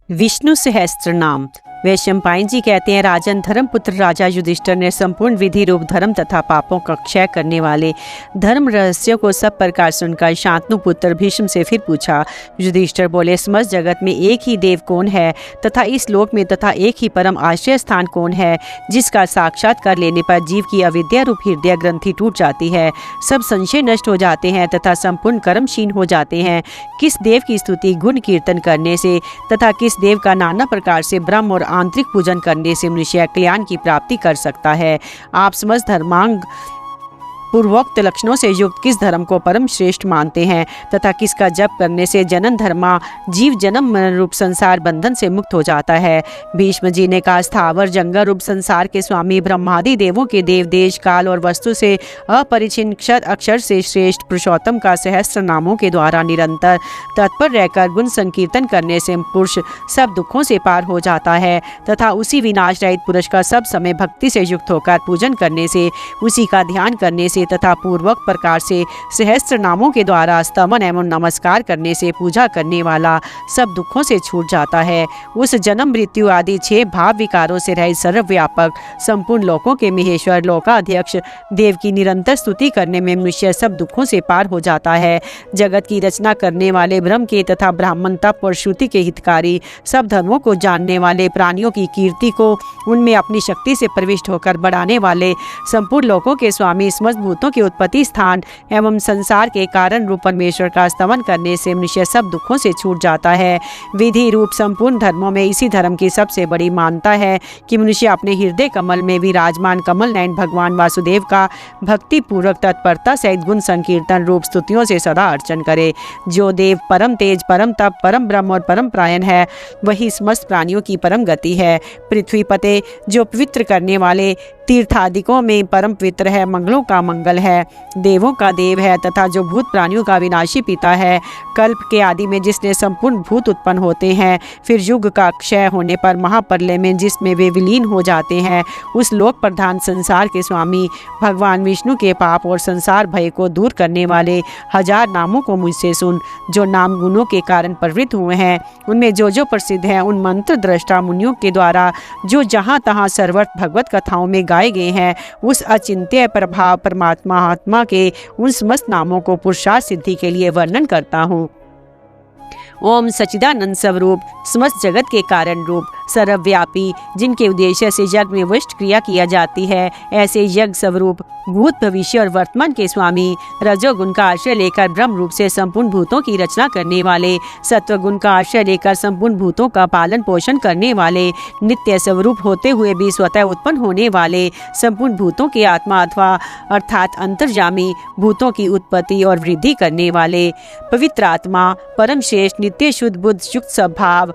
विष्णु सहस्त्र नाम। वैशंपायन जी कहते हैं, राजन धर्मपुत्र राजा युधिष्ठिर ने संपूर्ण विधि रूप धर्म तथा पापों का क्षय करने वाले धर्म रहस्यों को सब प्रकार सुनकर शांतनु पुत्र भीष्म से फिर पूछा। युधिष्ठिर बोले, समस्त जगत में एक ही देव कौन है तथा इस लोक में तथा एक ही परम आश्रय स्थान कौन है जिसका साक्षात्कार लेने पर जीव की अविद्या रूप हृदय ग्रंथि टूट जाती है, सब संशय नष्ट हो जाते हैं तथा संपूर्ण कर्मशीन हो जाते हैं। किस देव की स्तुति गुण कीर्तन करने से तथा किस देव का नाना प्रकार से ब्रह्म और आंतरिक पूजन करने से मनुष्य कल्याण की प्राप्ति कर सकता है। आप समस्त धर्मांग पूर्वोक्त लक्षणों से युक्त किस धर्म को परम श्रेष्ठ मानते हैं तथा किसका जप करने से जनन धर्मा जीव जन्म मरण रूप संसार बंधन से मुक्त हो जाता है। भीष्म जी ने कहा, स्थावर जंगल रूप संसार के स्वामी ब्रह्मादि देवों के देव देश काल और वस्तु से अपरिचिन्न क्षर अक्षर से श्रेष्ठ पुरुषोत्तम का सहस्त्र नामों के द्वारा निरंतर तत्पर रहकर गुण संकीर्तन करने से पुरुष सब दुखों से पार हो जाता है तथा उसी विनाश रहित पुरुष का सब समय भक्ति से युक्त होकर पूजन करने से, उसी का ध्यान करने से तथा पूर्वक प्रकार से सहस्त्र नामों के द्वारा स्तमन एवं नमस्कार करने से पूजा करने वाला सब दुखों से छूट जाता है। उस जन्म मृत्यु आदि 6 भाव विकारों से रहित सर्वव्यापक संपूर्ण लोकों के महेश्वर लोकाध्यक्ष देव की निरंतर स्तुति करने में मनुष्य सब दुखों से पार हो जाता है। जगत की रचना करने वाले ब्रह्म के तथा ब्राह्मण तप और श्रुति के हितकारी सब धर्मों को जानने वाले प्राणियों की कीर्ति को उनमें अपनी शक्ति से प्रविष्ट होकर बढ़ाने वाले संपूर्ण लोकों के स्वामी समस्त भूतों के उत्पत्ति स्थान एवं संसार के कारण रूप परमेश्वर का स्तमन करने से मनुष्य सब दुखों से छूट जाता है। विधि रूप संपूर्ण धर्मों में इसी धर्म की सबसे बड़ी मान्यता है कि मनुष्य अपने हृदय कमल में विराजमान कमल नयन भगवान वासुदेव का भक्ति पूर्वक तत्परता सहित गुण संकीर्तन रूप स्तुतियों से सदा अर्चन करे। जो देव परम तेज परम तप परम ब्रह्म और परम प्रायण है, वही समस्त प्राणियों की परम गति है। पृथ्वी पते जो पवित्र करने वाले तीर्थादिकों में परम पवित्र है, मंगलों का मंगल है, देवों का देव है तथा जो भूत प्राणियों का विनाशी पिता है। कल्प के आदि में जिसने संपूर्ण भूत उत्पन्न होते हैं, फिर युग का क्षय होने पर महाप्रलय में जिसमें वे विलीन हो जाते हैं, उस लोक प्रधान संसार के स्वामी भगवान विष्णु के पाप और संसार भय को दूर करने वाले 1000 नामों को मुझसे सुन। जो नाम गुणों के कारण प्रवृत्त हुए हैं, उनमें जो जो प्रसिद्ध हैं, उन मंत्र दृष्टा मुनियों के द्वारा जो जहाँ तहाँ सर्वत्र भगवत कथाओं में गाए गए हैं, उस अचिंत्य प्रभाव परमात्मा आत्मा के उन समस्त नामों को पुरुषार्थ सिद्धि के लिए वर्णन करता हूँ। ओम सच्चिदानंद स्वरूप, समस्त जगत के कारण रूप, सर्वव्यापी, जिनके उद्देश्य से यज्ञ में वशिष्ठ क्रिया किया जाती है, ऐसे यज्ञ स्वरूप भूत भविष्य और वर्तमान के स्वामी, रजोगुण का आश्रय लेकर ब्रह्म रूप से संपूर्ण भूतों की रचना करने वाले, सत्वगुण का आश्रय लेकर संपूर्ण भूतों का पालन पोषण करने वाले, नित्य स्वरूप होते हुए भी स्वतः उत्पन्न होने वाले, संपूर्ण भूतों के आत्मा अथवा अर्थात अंतर्यामी, भूतों की उत्पत्ति और वृद्धि करने वाले, पवित्र आत्मा, परम श्रेष्ठ नित्य शुद्ध बुद्ध युक्त स्वभाव,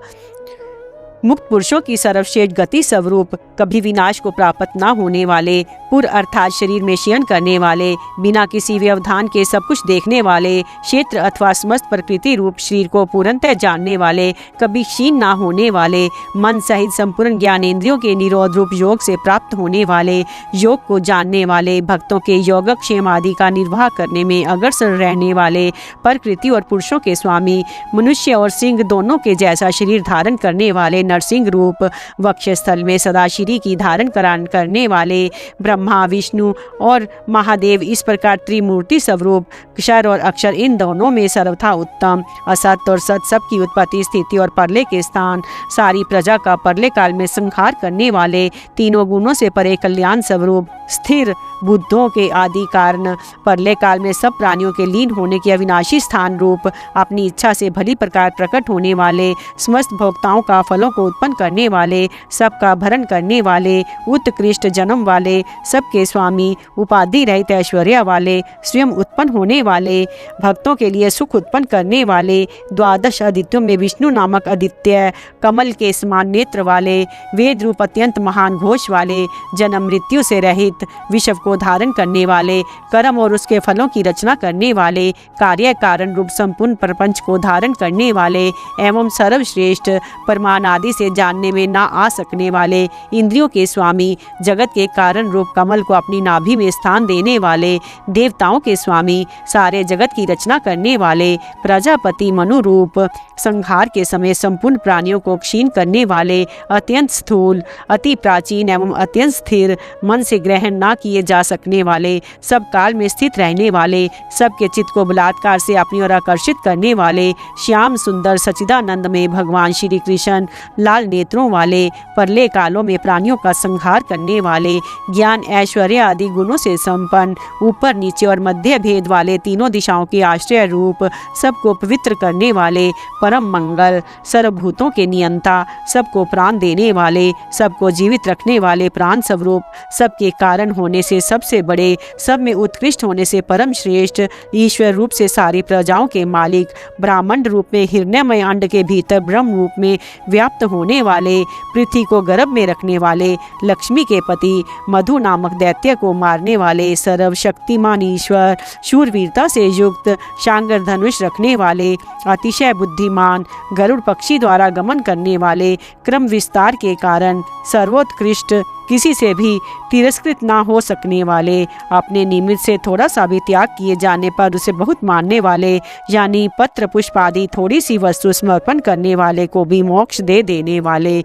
मुक्त पुरुषों की सर्वश्रेष्ठ गति स्वरूप, कभी विनाश को प्राप्त न होने वाले, पुर अर्थात शरीर में शयन करने वाले, बिना किसी व्यवधान के सब कुछ देखने वाले, क्षेत्र अथवा समस्त प्रकृति रूप शरीर को पूर्णतः जानने वाले, कभी क्षीण न होने वाले, मन सहित संपूर्ण ज्ञानेंद्रियों के निरोध रूप योग से प्राप्त होने वाले, योग को जानने वाले, भक्तों के योगक्षेम आदि का निर्वाह करने में अग्रसर रहने वाले, प्रकृति और पुरुषों के स्वामी, मनुष्य और सिंह दोनों के जैसा शरीर धारण करने वाले, नरसिंह रूप, वक्षस्थल में सदा श्री की धारण करने वाले, ब्रह्मा विष्णु और महादेव, इस प्रकार त्रिमूर्ति स्वरूप, क्षर और अक्षर इन दोनों में सर्वथा उत्तम, असत और सत सब की उत्पत्ति स्थिति और प्रलय के स्थान, सारी प्रजा का प्रलय काल में संहार करने वाले, तीनों गुणों से परे कल्याण स्वरूप, स्थिर बुद्धों के आदि कारण, प्रलय काल में सब प्राणियों के लीन होने के अविनाशी स्थान रूप, अपनी इच्छा से भली प्रकार प्रकट होने वाले, समस्त भोक्ताओं का फलों को उत्पन्न करने वाले, सबका भरण करने वाले, उत्कृष्ट जन्म वाले, सबके स्वामी, उपाधि रहित ऐश्वर्य वाले, स्वयं उत्पन्न होने वाले, भक्तों के लिए सुख उत्पन्न करने वाले, द्वादश आदित्यों में विष्णु नामक आदित्य, कमल के समान नेत्र वाले, वेद रूप अत्यंत महान घोष वाले, जन्म मृत्यु से रहित, सहित विश्व को धारण करने वाले, कर्म और उसके फलों की रचना करने वाले, कार्य कारण रूप संपूर्ण प्रपंच को धारण करने वाले एवं सर्वश्रेष्ठ, परमानादि से जानने में ना आ सकने वाले, इंद्रियों के स्वामी, जगत के कारण रूप कमल को अपनी नाभि में स्थान देने वाले, देवताओं के स्वामी, सारे जगत की रचना करने वाले, प्रजापति मनु रूप, संहार के समय संपूर्ण प्राणियों को क्षीण करने वाले, अत्यंत स्थूल, अति प्राचीन एवं अत्यंत स्थिर, मन से ग्रहण ना किए जा सकने वाले, सब काल में स्थित रहने वाले, सबके चित्त को बलात्कार से अपनी ओर आकर्षित करने वाले, श्याम सुंदर सच्चिदानंद में भगवान श्री कृष्ण, लाल नेत्रों वाले, परले कालों में प्राणियों का संहार करने वाले, ज्ञान ऐश्वर्य आदि गुणों से संपन्न, ऊपर नीचे और मध्य भेद वाले, तीनों दिशाओं के आश्रय रूप, सबको पवित्र करने वाले, परम मंगल, सर्वभूतों के नियंता, सबको प्राण देने वाले, सबको जीवित रखने वाले, प्राण स्वरूप, सबके कारण होने से सबसे बड़े, सब में उत्कृष्ट होने से परम श्रेष्ठ, ईश्वर रूप से सारी प्रजाओं के मालिक, ब्राह्मण रूप में हिरण्यमय अंड के भीतर ब्रह्म रूप में व्याप्त होने वाले, पृथ्वी को गर्भ में रखने वाले, लक्ष्मी के पति, मधु नामक दैत्य को मारने वाले, सर्वशक्तिमान ईश्वर, शूरवीरता से युक्त, शांगर धनुष रखने वाले, अतिशय बुद्धिमान, गरुड़ पक्षी द्वारा गमन करने वाले, क्रम विस्तार के कारण सर्वोत्कृष्ट, किसी से भी तिरस्कृत ना हो सकने वाले, अपने निमित्त से थोड़ा सा भी त्याग किए जाने पर उसे बहुत मानने वाले, यानी पत्र पुष्प आदि थोड़ी सी वस्तु समर्पण करने वाले को भी मोक्ष दे देने वाले,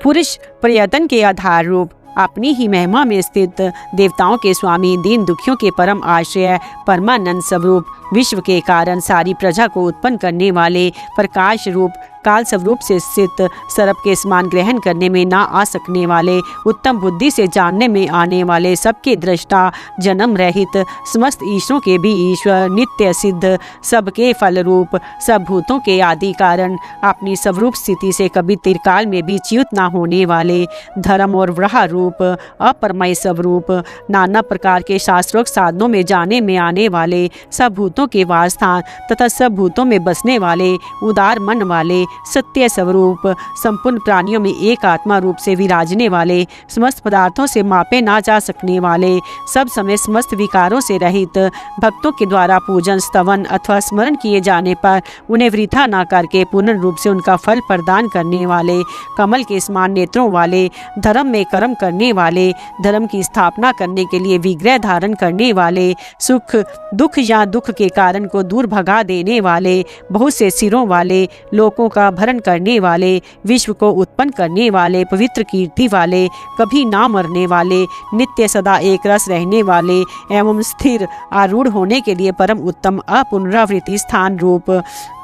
पुरुष प्रयत्न के आधार रूप, अपनी ही महिमा में स्थित, देवताओं के स्वामी, दीन दुखियों के परम आश्रय, परमानंद स्वरूप, विश्व के कारण सारी प्रजा को उत्पन्न करने वाले, प्रकाश रूप, काल स्वरूप से स्थित, सर्प के समान ग्रहण करने में ना आ सकने वाले, उत्तम बुद्धि से जानने में आने वाले, सबके दृष्टा, जन्म रहित, समस्त ईश्वरों के भी ईश्वर, नित्य सिद्ध, सबके फल रूप, सब भूतों के आदि कारण, अपनी स्वरूप स्थिति से कभी तिरकाल में भी च्युत ना होने वाले, धर्म और व्रह रूप, अपरमय स्वरूप, नाना प्रकार के शास्त्रोक्त साधनों में जाने में आने वाले, सब भूतों के वास स्थान तथा सब भूतों में बसने वाले, उदार मन वाले, सत्य स्वरूप, संपूर्ण प्राणियों में एक आत्मा रूप से विराजने वाले, समस्त पदार्थों से मापे ना जा सकने वाले, सब समय समस्त विकारों से रहित, भक्तों के द्वारा पूजन, स्तवन अथवा स्मरण किए जाने पर उन्हें वृथा ना करके पूर्ण रूप से उनका फल प्रदान करने वाले, कमल के समान नेत्रों वाले, धर्म में कर्म करने वाले, धर्म की स्थापना करने के लिए विग्रह धारण करने वाले, सुख दुख या दुख के कारण को दूर भगा देने वाले, बहुत से सिरों वाले, लोगों का भरण करने वाले, विश्व को उत्पन्न करने वाले, पवित्र कीर्ति वाले, कभी ना मरने वाले, नित्य सदा एक रस रहने वाले एवं स्थिर आरूढ़ होने के लिए परम उत्तम अपुनरावृत्ति स्थान रूप,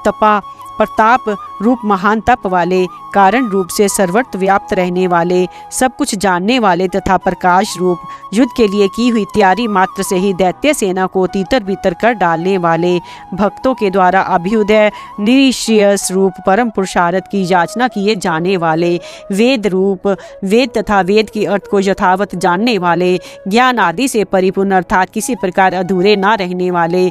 तपा प्रताप रूप महान तप वाले, कारण रूप से सर्वत्र व्याप्त रहने वाले, सब कुछ जानने वाले तथा प्रकाश रूप, युद्ध के लिए की हुई तैयारी मात्र से ही दैत्य सेना को तीतर बीतर कर डालने वाले, भक्तों के द्वारा अभ्युदय निरीश्रेयस रूप, परम पुरुषार्थ की याचना किए जाने वाले, वेद रूप, वेद तथा वेद की अर्थ को यथावत जानने वाले, ज्ञान आदि से परिपूर्ण अर्थात किसी प्रकार अधूरे ना रहने वाले,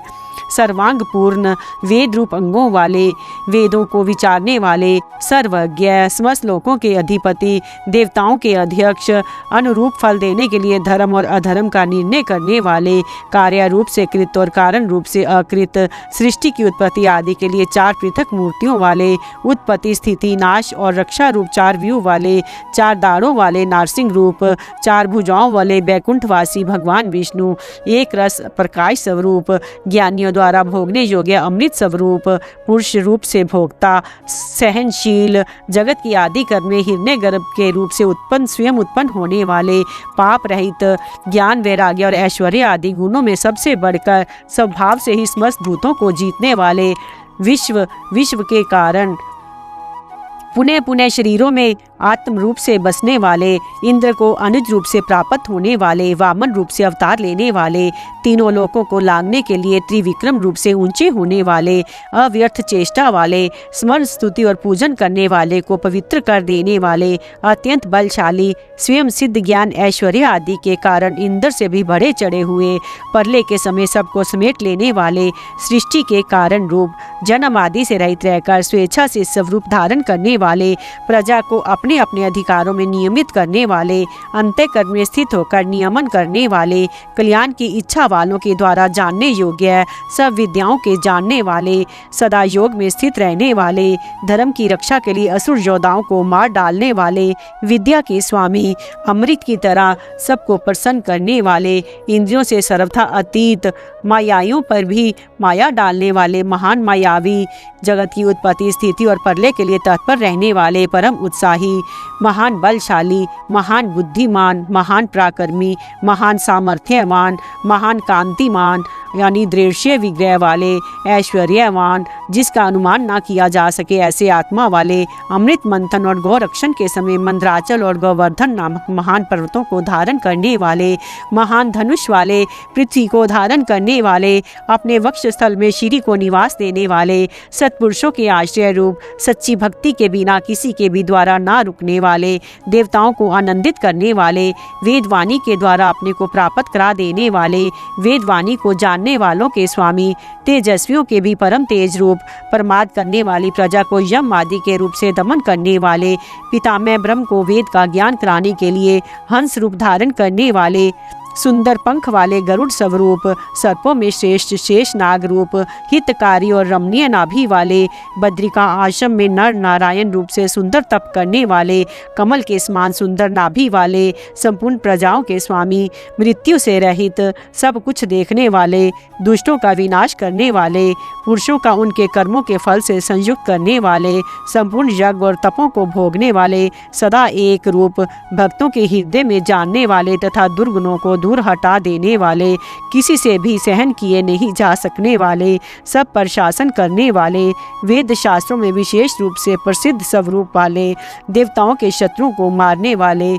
सर्वांग पूर्ण, वेद रूप अंगों वाले, वेदों को विचारने वाले, सर्वज्ञ, समस्त लोकों के अधिपति, देवताओं के अध्यक्ष, अनुरूप फल देने के लिए धर्म और अधर्म का निर्णय करने वाले, कार्य रूप से कृत और कारण रूप से अकृत, सृष्टि की उत्पत्ति आदि के लिए चार पृथक मूर्तियों वाले, उत्पत्ति स्थिति नाश और रक्षा रूप चार व्यूह वाले, चार दाढ़ों वाले नारसिंह रूप, चार भुजाओं वाले बैकुंठवासी भगवान विष्णु, एक रस प्रकाश स्वरूप, ज्ञानियों द्वारा भोगने योग्य अमृत स्वरूप, पुरुष रूप से भोक्ता, सहनशील, जगत की आदि कर्म में हिरण्य गर्भ के रूप से उत्पन्न स्वयं उत्पन्न होने वाले, पाप रहित, ज्ञान वैराग्य और ऐश्वर्य आदि गुणों में सबसे बढ़कर स्वभाव से ही समस्त भूतों को जीतने वाले, विश्व के कारण पुनः पुनः शरीरों में आत्म रूप से बसने वाले, इंद्र को अनुज रूप से प्राप्त होने वाले, वामन रूप से अवतार लेने वाले, तीनों लोकों को लांघने के लिए त्रिविक्रम रूप से ऊंचे होने वाले, अव्यर्थ चेष्टा वाले, स्मरण स्तुति और पूजन करने वाले को पवित्र कर देने वाले, अत्यंत बलशाली, स्वयं सिद्ध ज्ञान ऐश्वर्य आदि के कारण इंद्र से भी बढ़े चढ़े हुए, परले के समय सबको समेट लेने वाले, सृष्टि के कारण रूप, जन्म आदि से रहित रहकर स्वेच्छा से स्वरूप धारण करने वाले, प्रजा को अपने अपने अपने अधिकारों में नियमित करने वाले, अंतःकरण में स्थित होकर नियमन करने वाले, कल्याण की इच्छा वालों के द्वारा जानने योग्य, सब विद्याओं के जानने वाले, सदा योग में स्थित रहने वाले, धर्म की रक्षा के लिए असुर योद्धाओं को मार डालने वाले, विद्या के स्वामी, अमृत की तरह सबको प्रसन्न करने वाले, इंद्रियों से सर्वथा अतीत, मायाइयों पर भी माया डालने वाले महान मायावी, जगत की उत्पत्ति स्थिति और प्रलय के लिए तत्पर रहने वाले परम उत्साही, महान बलशाली, महान बुद्धिमान, महान पराक्रमी, महान सामर्थ्यवान, महान कांतिमान यानी दृश्य विग्रह वाले, ऐश्वर्यवान, जिसका अनुमान ना किया जा सके ऐसे आत्मा वाले, अमृत मंथन और गौरक्षण के समय मंद्राचल और गोवर्धन नामक महान पर्वतों को धारण करने वाले, महान धनुष वाले, पृथ्वी को धारण करने वाले, अपने वक्ष स्थल में श्री को निवास देने वाले, सत्पुरुषों के आश्रय रूप, सच्ची भक्ति के बिना किसी के भी द्वारा ना रुकने वाले, देवताओं को आनंदित करने वाले, वेदवाणी के द्वारा अपने को प्राप्त करा देने वाले, वेदवाणी को जानने वालों के स्वामी, तेजस्वियों के भी परम तेज रूप, प्रमाद करने वाली प्रजा को यम आदि के रूप से दमन करने वाले, पितामह ब्रह्म को वेद का ज्ञान कराने के लिए हंस रूप धारण करने वाले, सुंदर पंख वाले गरुड़ स्वरूप, सर्पों में श्रेष्ठ शेष नाग रूप, हितकारी और रमणीय नाभि वाले, बद्रिका आश्रम में नर नारायण रूप से सुंदर तप करने वाले, कमल के समान सुंदर नाभि वाले, संपूर्ण प्रजाओं के स्वामी, मृत्यु से रहित, सब कुछ देखने वाले, दुष्टों का विनाश करने वाले, पुरुषों का उनके कर्मों के फल से संयुक्त करने वाले, संपूर्ण यज्ञ और तपों को भोगने वाले, सदा एक रूप, भक्तों के हृदय में जानने वाले तथा दुर्गुणों को दूर हटा देने वाले, किसी से भी सहन किए नहीं जा सकने वाले, सब पर शासन करने वाले, वेद शास्त्रों में विशेष रूप से प्रसिद्ध स्वरूप वाले, देवताओं के शत्रुओं को मारने वाले,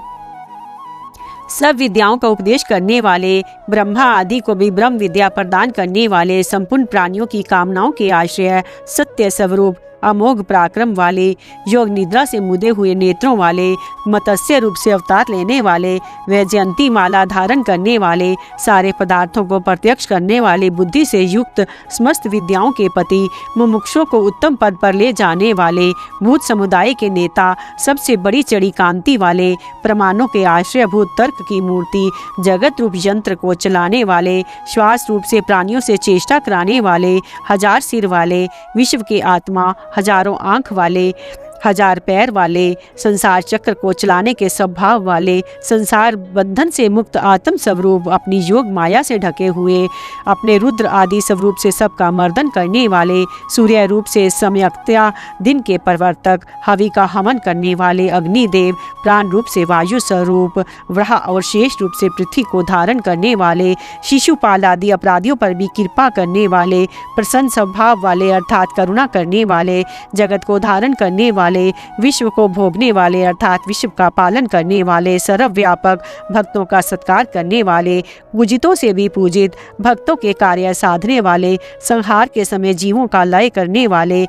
सब विद्याओं का उपदेश करने वाले, ब्रह्मा आदि को भी ब्रह्म विद्या प्रदान करने वाले, संपूर्ण प्राणियों की कामनाओं के आश्रय, सत्य स्वरूप, अमोघ पराक्रम वाले, योग निद्रा से मुदे हुए नेत्रों वाले, मत्स्य रूप से अवतार लेने वाले, वैजयंती माला धारण करने वाले, सारे पदार्थों को प्रत्यक्ष करने वाले, बुद्धि से युक्त, समस्त विद्याओं के पति, मुमुक्षुओं को उत्तम पद पर ले जाने वाले, भूत समुदाय के नेता, सबसे बड़ी चढ़ी कांति वाले, प्रमाणों के आश्रयभूत तर्क की मूर्ति, जगत रूप यंत्र को चलाने वाले, श्वास रूप से प्राणियों से चेष्टा कराने वाले, हजार सिर वाले, विश्व के आत्मा, हजारों आंख वाले, हजार पैर वाले, संसार चक्र को चलाने के स्वभाव वाले, संसार बंधन से मुक्त आत्म स्वरूप, अपनी योग माया से ढके हुए, अपने रुद्र आदि स्वरूप से सबका मर्दन करने वाले, सूर्य रूप से सम्यक्तया दिन के प्रवर्तक, हवि का हवन करने वाले, अग्निदेव, प्राण रूप से वायु स्वरूप, वराह और शेष रूप से पृथ्वी को धारण करने वाले, शिशुपाल आदि अपराधियों पर भी कृपा करने वाले, प्रसन्न स्वभाव वाले अर्थात करुणा करने वाले, जगत को धारण करने वाले, विश्व को भोगने वाले अर्थात विश्व का पालन करने वाले, सर्वव्यापक, भक्तों का सत्कार करने वाले, पूजितों से भी पूजित, भक्तों के कार्य साधने वाले, संहार के समय जीवों का लय करने वाले,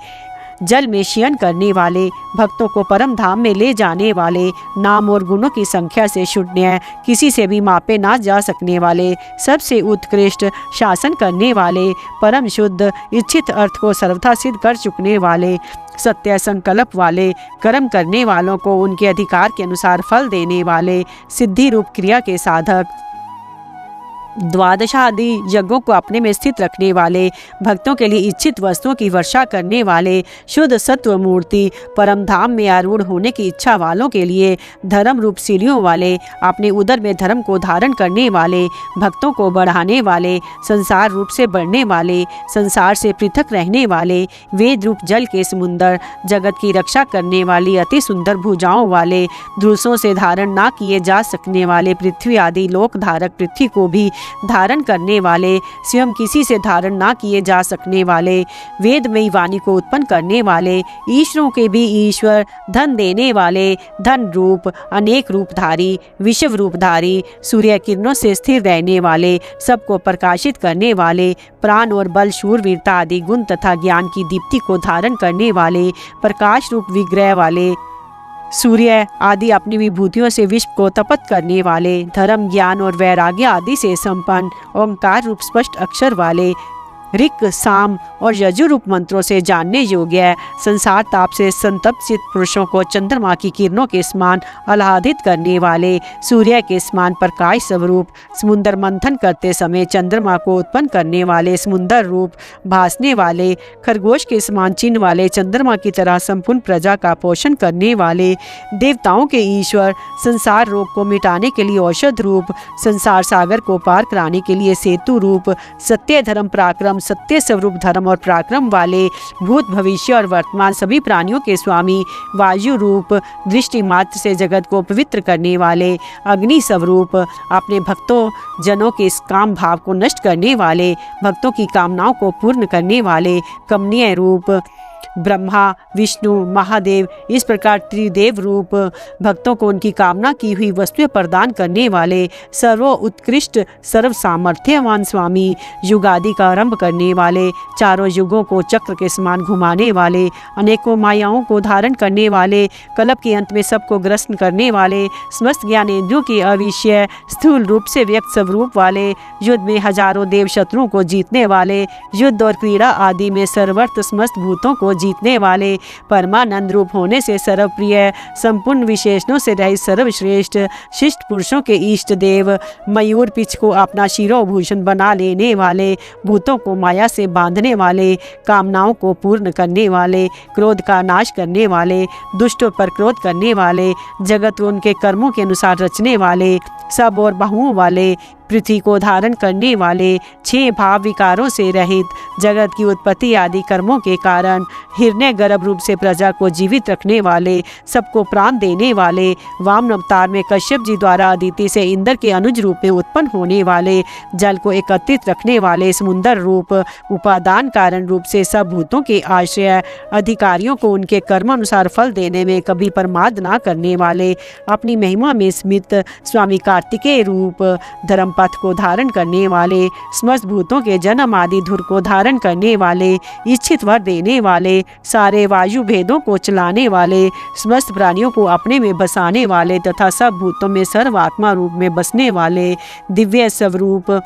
जल में शयन करने वाले, भक्तों को परम धाम में ले जाने वाले, नाम और गुणों की संख्या से शून्य, किसी से भी मापे ना जा सकने वाले, सबसे उत्कृष्ट, शासन करने वाले, परम शुद्ध, इच्छित अर्थ को सर्वथा सिद्ध कर चुकने वाले, सत्य संकल्प वाले, कर्म करने वालों को उनके अधिकार के अनुसार फल देने वाले, सिद्धि रूप क्रिया के साधक, द्वादशादि यज्ञों को अपने में स्थित रखने वाले, भक्तों के लिए इच्छित वस्तुओं की वर्षा करने वाले, शुद्ध सत्व मूर्ति, परम धाम में आरूढ़ होने की इच्छा वालों के लिए धर्म रूप सीढ़ियों वाले, अपने उदर में धर्म को धारण करने वाले, भक्तों को बढ़ाने वाले, संसार रूप से बढ़ने वाले, संसार से पृथक रहने वाले, वेद रूप जल के समुंदर, जगत की रक्षा करने वाली अति सुंदर भुजाओं वाले, धनुषों से धारण ना किए जा सकने वाले, पृथ्वी आदि लोक धारक, पृथ्वी को भी धारण करने वाले, स्वयं किसी से धारण ना किए जा सकने वाले, वेदमयी वाणी को उत्पन्न करने वाले, ईश्वरों के भी ईश्वर, धन देने वाले, धन रूप, अनेक रूपधारी, विश्व रूपधारी, सूर्य किरणों से स्थिर रहने वाले, सबको प्रकाशित करने वाले, प्राण और बल, शूरवीरता आदि गुण तथा ज्ञान की दीप्ति को धारण करने वाले, प्रकाश रूप विग्रह वाले, सूर्य आदि अपनी विभूतियों से विश्व को तपत करने वाले, धर्म ज्ञान और वैराग्य आदि से संपन्न, ओंकार रूप स्पष्ट अक्षर वाले, ऋक, साम और यजु रूप मंत्रों से जानने योग्य है। संसार ताप से संतप्त चित्त पुरुषों को चंद्रमा की किरणों के समान आह्लादित करने वाले, सूर्य के समान प्रकाश स्वरूप, समुद्र मंथन करते समय चंद्रमा को उत्पन्न करने वाले समुद्र रूप भासने वाले, खरगोश के समान चिन्ह वाले, चंद्रमा की तरह संपूर्ण प्रजा का पोषण करने वाले, देवताओं के ईश्वर, संसार रोग को मिटाने के लिए औषध रूप, संसार सागर को पार कराने के लिए सेतु रूप, सत्य धर्म पराक्रम, सत्य स्वरूप धर्म और पराक्रम वाले, भूत भविष्य और वर्तमान सभी प्राणियों के स्वामी, वायु रूप, दृष्टि मात्र से जगत को पवित्र करने वाले, अग्नि स्वरूप, अपने भक्तों जनों के इस काम भाव को नष्ट करने वाले, भक्तों की कामनाओं को पूर्ण करने वाले, कमनीय रूप, ब्रह्मा, विष्णु, महादेव, इस प्रकार त्रिदेव रूप, भक्तों को उनकी कामना की हुई वस्तुएं प्रदान करने वाले, सर्व उत्कृष्ट सर्व सामर्थ्यवान स्वामी, युगादि का आरंभ करने वाले, चारों युगों को चक्र के समान घुमाने वाले, अनेकों मायाओं को धारण करने वाले, कल्प के अंत में सबको ग्रस्त करने वाले, समस्त ज्ञानेंद्रियों के अविषय स्थूल रूप से व्यक्त स्वरूप वाले, युद्ध में हजारों देव शत्रुओं को जीतने वाले, युद्ध और क्रीड़ा आदि में सर्वर्थ समस्त भूतों को जीतने वाले, परमानंद रूप होने से सर्वप्रिय, संपूर्ण विशेषणों से रहित सर्वश्रेष्ठ, शिष्ट पुरुषों के इष्ट देव, मयूर पिच को अपना शिरोभूषण बना लेने वाले, भूतों को माया से बांधने वाले, कामनाओं को पूर्ण करने वाले, क्रोध का नाश करने वाले, दुष्टों पर क्रोध करने वाले, जगत को उनके कर्मों के अनुसार रचने वाले, सब और बहुओं वाले, पृथ्वी को धारण करने वाले, 6 भाव विकारों से रहित, जगत की उत्पत्ति आदि कर्मों के कारण हिरण्य गर्भ रूप से प्रजा को जीवित रखने वाले, सबको प्राण देने वाले, वामन अवतार में कश्यप जी द्वारा अदिति से इंद्र के अनुज रूप में उत्पन्न होने वाले, जल को एकत्रित रखने वाले, समुद्र रूप, उपादान कारण रूप से सब भूतों के आश्रय, अधिकारियों को उनके कर्म अनुसार फल देने में कभी प्रमाद न करने वाले, अपनी महिमा में स्मित स्वामी कार्तिकेय रूप, धर्म पथ को धारण करने वाले, समस्त भूतों के जन्म आदि धुर को धारण करने वाले, इच्छित वर देने वाले, सारे वायु भेदों को चलाने वाले, समस्त प्राणियों को अपने में बसाने वाले तथा सब भूतों में सर्वात्मा रूप में बसने वाले, दिव्य स्वरूप,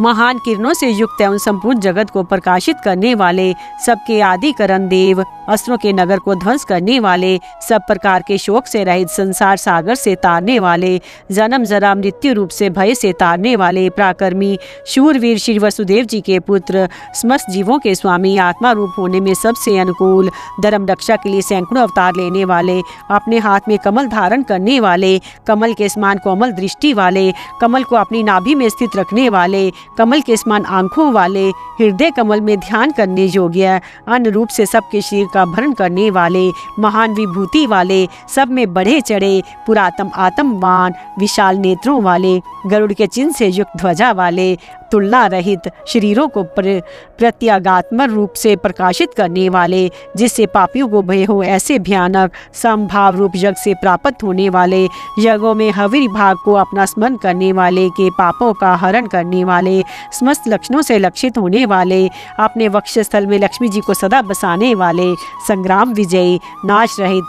महान किरणों से युक्त एवं संपूर्ण जगत को प्रकाशित करने वाले, सबके आदिकरण देव, अस्त्रों के नगर को ध्वंस करने वाले, सब प्रकार के शोक से रहित, संसार सागर से तारने वाले, जन्म जरा मृत्यु रूप से भय से तारने वाले, पराक्रमी शूरवीर श्री वसुदेव जी के पुत्र, समस्त जीवों के स्वामी, आत्मा रूप होने में सबसे अनुकूल, धर्म रक्षा के लिए सैकड़ों अवतार लेने वाले, अपने हाथ में कमल धारण करने वाले, कमल के समान कोमल दृष्टि वाले, कमल को अपनी नाभि में स्थित रखने वाले, कमल के समान आंखों वाले, हृदय कमल में ध्यान करने योग्य, अन्न रूप से सबके शरीर का भरण करने वाले, महान विभूति वाले, सब में बढ़े चढ़े, पुरातन आत्मवान, विशाल नेत्रों वाले, गरुड़ के चिन्ह से युक्त ध्वजा वाले, तुलना रहित, शरीरों को प्रत्यागात्मक रूप से प्रकाशित करने वाले, जिससे पापियों को भय हो ऐसे भयानक समभाव रूप यज्ञ से प्राप्त होने वाले, यज्ञों में हवीर भाग को अपना स्मरण करने वाले के पापों का हरण करने वाले, समस्त लक्षणों से लक्षित होने वाले, अपने वक्षस्थल में लक्ष्मी जी को सदा बसाने वाले, संग्राम विजयी, नाश रहित,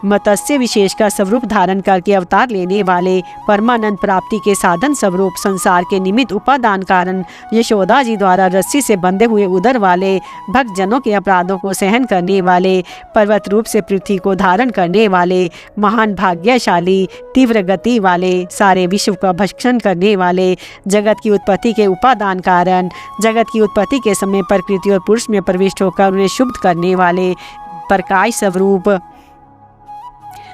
मत्स्य विशेष का स्वरूप धारण करके अवतार लेने वाले, परमानंद प्राप्ति के साधन स्वरूप, संसार के निमित्त उपादान कारण, यशोदा जी द्वारा रस्सी से बंधे हुए उदर वाले, भक्त जनों के अपराधों को सहन करने वाले, पर्वत रूप से पृथ्वी को धारण करने वाले, महान भाग्यशाली, तीव्र गति वाले, सारे विश्व का भक्षण करने वाले, जगत की उत्पत्ति के उपादान कारण, जगत की उत्पत्ति के समय प्रकृति और पुरुष में प्रविष्ट होकर उन्हें शुद्ध करने वाले, प्रकाश स्वरूप,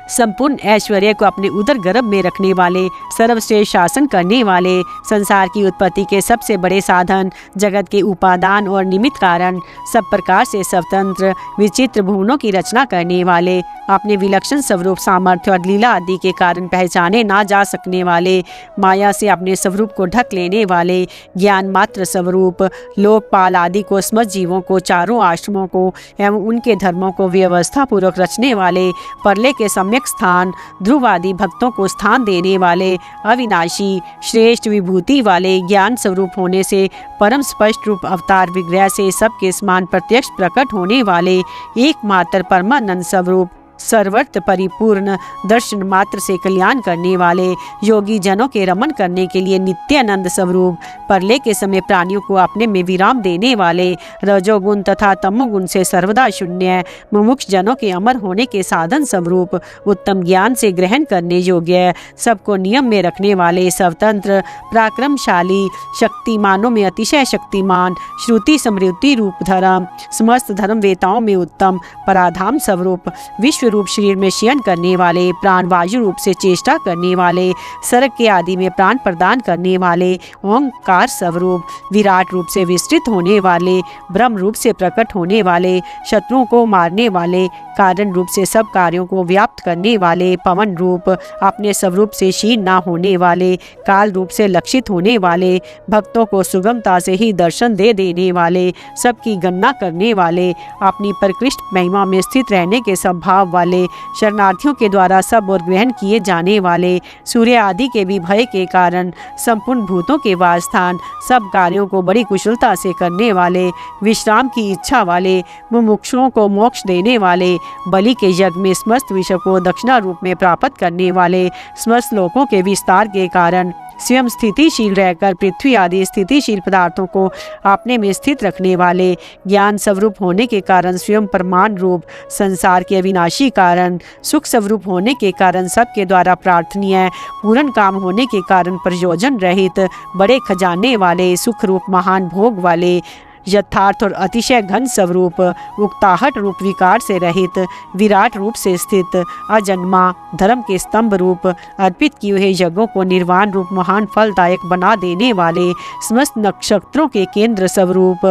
संपूर्ण ऐश्वर्य को अपने उदर गर्भ में रखने वाले, सर्वश्रेष्ठ शासन करने वाले, संसार की उत्पत्ति के सबसे बड़े साधन, जगत के उपादान और निमित्त कारण, सब प्रकार से स्वतंत्र विचित्र भुवनों की रचना करने वाले, अपने विलक्षण स्वरूप सामर्थ्य और लीला आदि के कारण पहचाने ना जा सकने वाले, माया से अपने स्वरूप को ढक लेने वाले, ज्ञान मात्र स्वरूप, लोकपाल आदि को, समस्त जीवों को, चारों आश्रमों को एवं उनके धर्मों को व्यवस्था पूर्वक रचने वाले, परले के सम्यक स्थान, ध्रुव आदि भक्तों को स्थान देने वाले, अविनाशी श्रेष्ठ विभूति वाले, ज्ञान स्वरूप होने से परम स्पष्ट रूप अवतार विग्रह से सबके समान प्रत्यक्ष प्रकट होने वाले, एकमात्र परमानंद स्वरूप, सर्वत्र परिपूर्ण, दर्शन मात्र से कल्याण करने वाले, योगी जनों के रमन करने के लिए नित्यानंद स्वरूप, प्रलय के समय प्राणियों को अपने में विराम देने वाले, रजोगुण तथा तमोगुण से सर्वदा शून्य, मुमुक्ष जनों के अमर होने के साधन स्वरूप, उत्तम ज्ञान से ग्रहण करने योग्य, सबको नियम में रखने वाले, स्वतंत्र, पराक्रमशाली, शक्तिमानों में अतिशय शक्तिमान, श्रुति स्मृति रूप धर्म, समस्त धर्म वेताओं में उत्तम, पराधाम स्वरूप, विश्व रूप शरीर में शयन करने वाले, प्राण वायु रूप से चेष्टा करने वाले, सर्ग के आदि में प्राण प्रदान करने वाले, ओंकार स्वरूप, विराट रूप से विस्तृत होने वाले, ब्रह्म रूप से प्रकट होने वाले, शत्रुओं को मारने वाले, कारण रूप से सब कार्यों को व्याप्त करने वाले, पवन रूप, अपने स्वरूप से क्षीण न होने वाले, काल रूप से लक्षित होने वाले, भक्तों को सुगमता से ही दर्शन दे देने वाले, सबकी गणना करने वाले, अपनी परिकृष्ट महिमा में स्थित रहने के स्वभाव वाले, शरणार्थियों के द्वारा सब और ग्रहण किए जाने वाले, सूर्य आदि के भी भय के कारण संपूर्ण भूतों के वासस्थान, सब कार्यों को बड़ी कुशलता से करने वाले, विश्राम की इच्छा वाले, मुमुक्षुओं को मोक्ष देने वाले, बलि के यज्ञ में समस्त विश्व को दक्षिणा रूप में प्राप्त करने वाले, समस्त लोकों के विस्तार के कारण स्वयं स्थितिशील रहकर पृथ्वी आदि स्थितिशील पदार्थों को अपने में स्थित रखने वाले, ज्ञान स्वरूप होने के कारण स्वयं परमाणु रूप, संसार के अविनाशी कारण, सुख स्वरूप होने के कारण सबके द्वारा प्रार्थनीय, पूर्ण काम होने के कारण प्रयोजन रहित, बड़े खजाने वाले, सुख रूप महान भोग वाले, यथार्थ और अतिशय घन स्वरूप, उक्ताहट रूप विकार से रहित, विराट रूप से स्थित, अजन्मा, धर्म के स्तंभ रूप, अर्पित किए हुए यज्ञों को निर्वाण रूप महान फलदायक बना देने वाले, समस्त नक्षत्रों के केंद्र स्वरूप,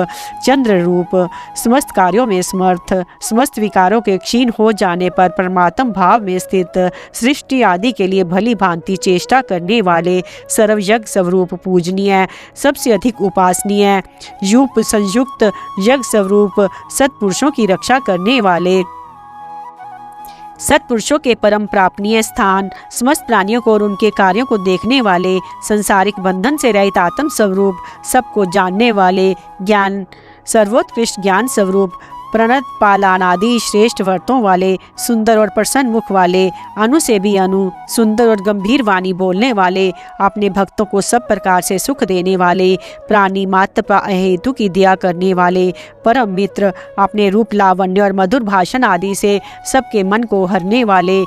चंद्र रूप, समस्त कार्यों में समर्थ, समस्त विकारों के क्षीण हो जाने पर परमात्म भाव में स्थित, सृष्टि आदि के लिए भली भांति चेष्टा करने वाले, सर्वयज्ञ स्वरूप पूजनीय, सबसे अधिक उपासनीय, यूप संयुक्त यज्ञ स्वरूप, सत्पुरुषों की रक्षा करने वाले, सत्पुरुषों के परम प्रापणीय स्थान, समस्त प्राणियों को और उनके कार्यों को देखने वाले, संसारिक बंधन से रहित आत्म स्वरूप, सबको जानने वाले, ज्ञान सर्वोत्कृष्ट ज्ञान स्वरूप, प्रणत पालानादि श्रेष्ठ व्रतों वाले, सुंदर और प्रसन्न मुख वाले, अनु से भी अनु, सुंदर और गंभीर वाणी बोलने वाले, अपने भक्तों को सब प्रकार से सुख देने वाले, प्राणी मात्र हेतु की दया करने वाले, परम मित्र, अपने रूप लावण्य और मधुर भाषण आदि से सबके मन को हरने वाले,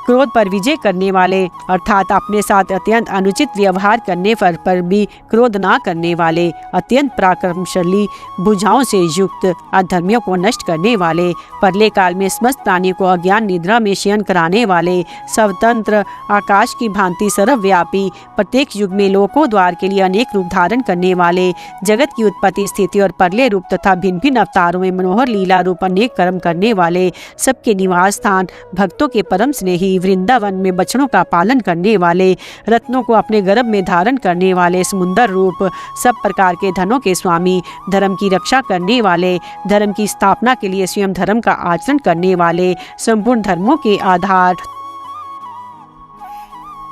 क्रोध पर विजय करने वाले, अर्थात अपने साथ अत्यंत अनुचित व्यवहार करने पर भी क्रोध ना करने वाले, अत्यंत पराक्रमशाली, भुजाओं से युक्त, अधर्मियों को नष्ट करने वाले, प्रलय काल में समस्त प्राणियों को अज्ञान निद्रा में शयन कराने वाले, स्वतंत्र, आकाश की भांति सर्वव्यापी, प्रत्येक युग में लोकों द्वार के लिए अनेक रूप धारण करने वाले, जगत की उत्पत्ति स्थिति और प्रलय रूप तथा भिन्न भिन्न अवतारों में मनोहर लीला रूप अनेक कर्म करने वाले, सबके निवास स्थान, भक्तों के परम स्नेही, वृंदावन में बछड़ों का पालन करने वाले, रत्नों को अपने गर्भ में धारण करने वाले, समुंदर रूप, सब प्रकार के धनों के स्वामी, धर्म की रक्षा करने वाले, धर्म की स्थापना के लिए स्वयं धर्म का आचरण करने वाले, संपूर्ण धर्मों के आधार,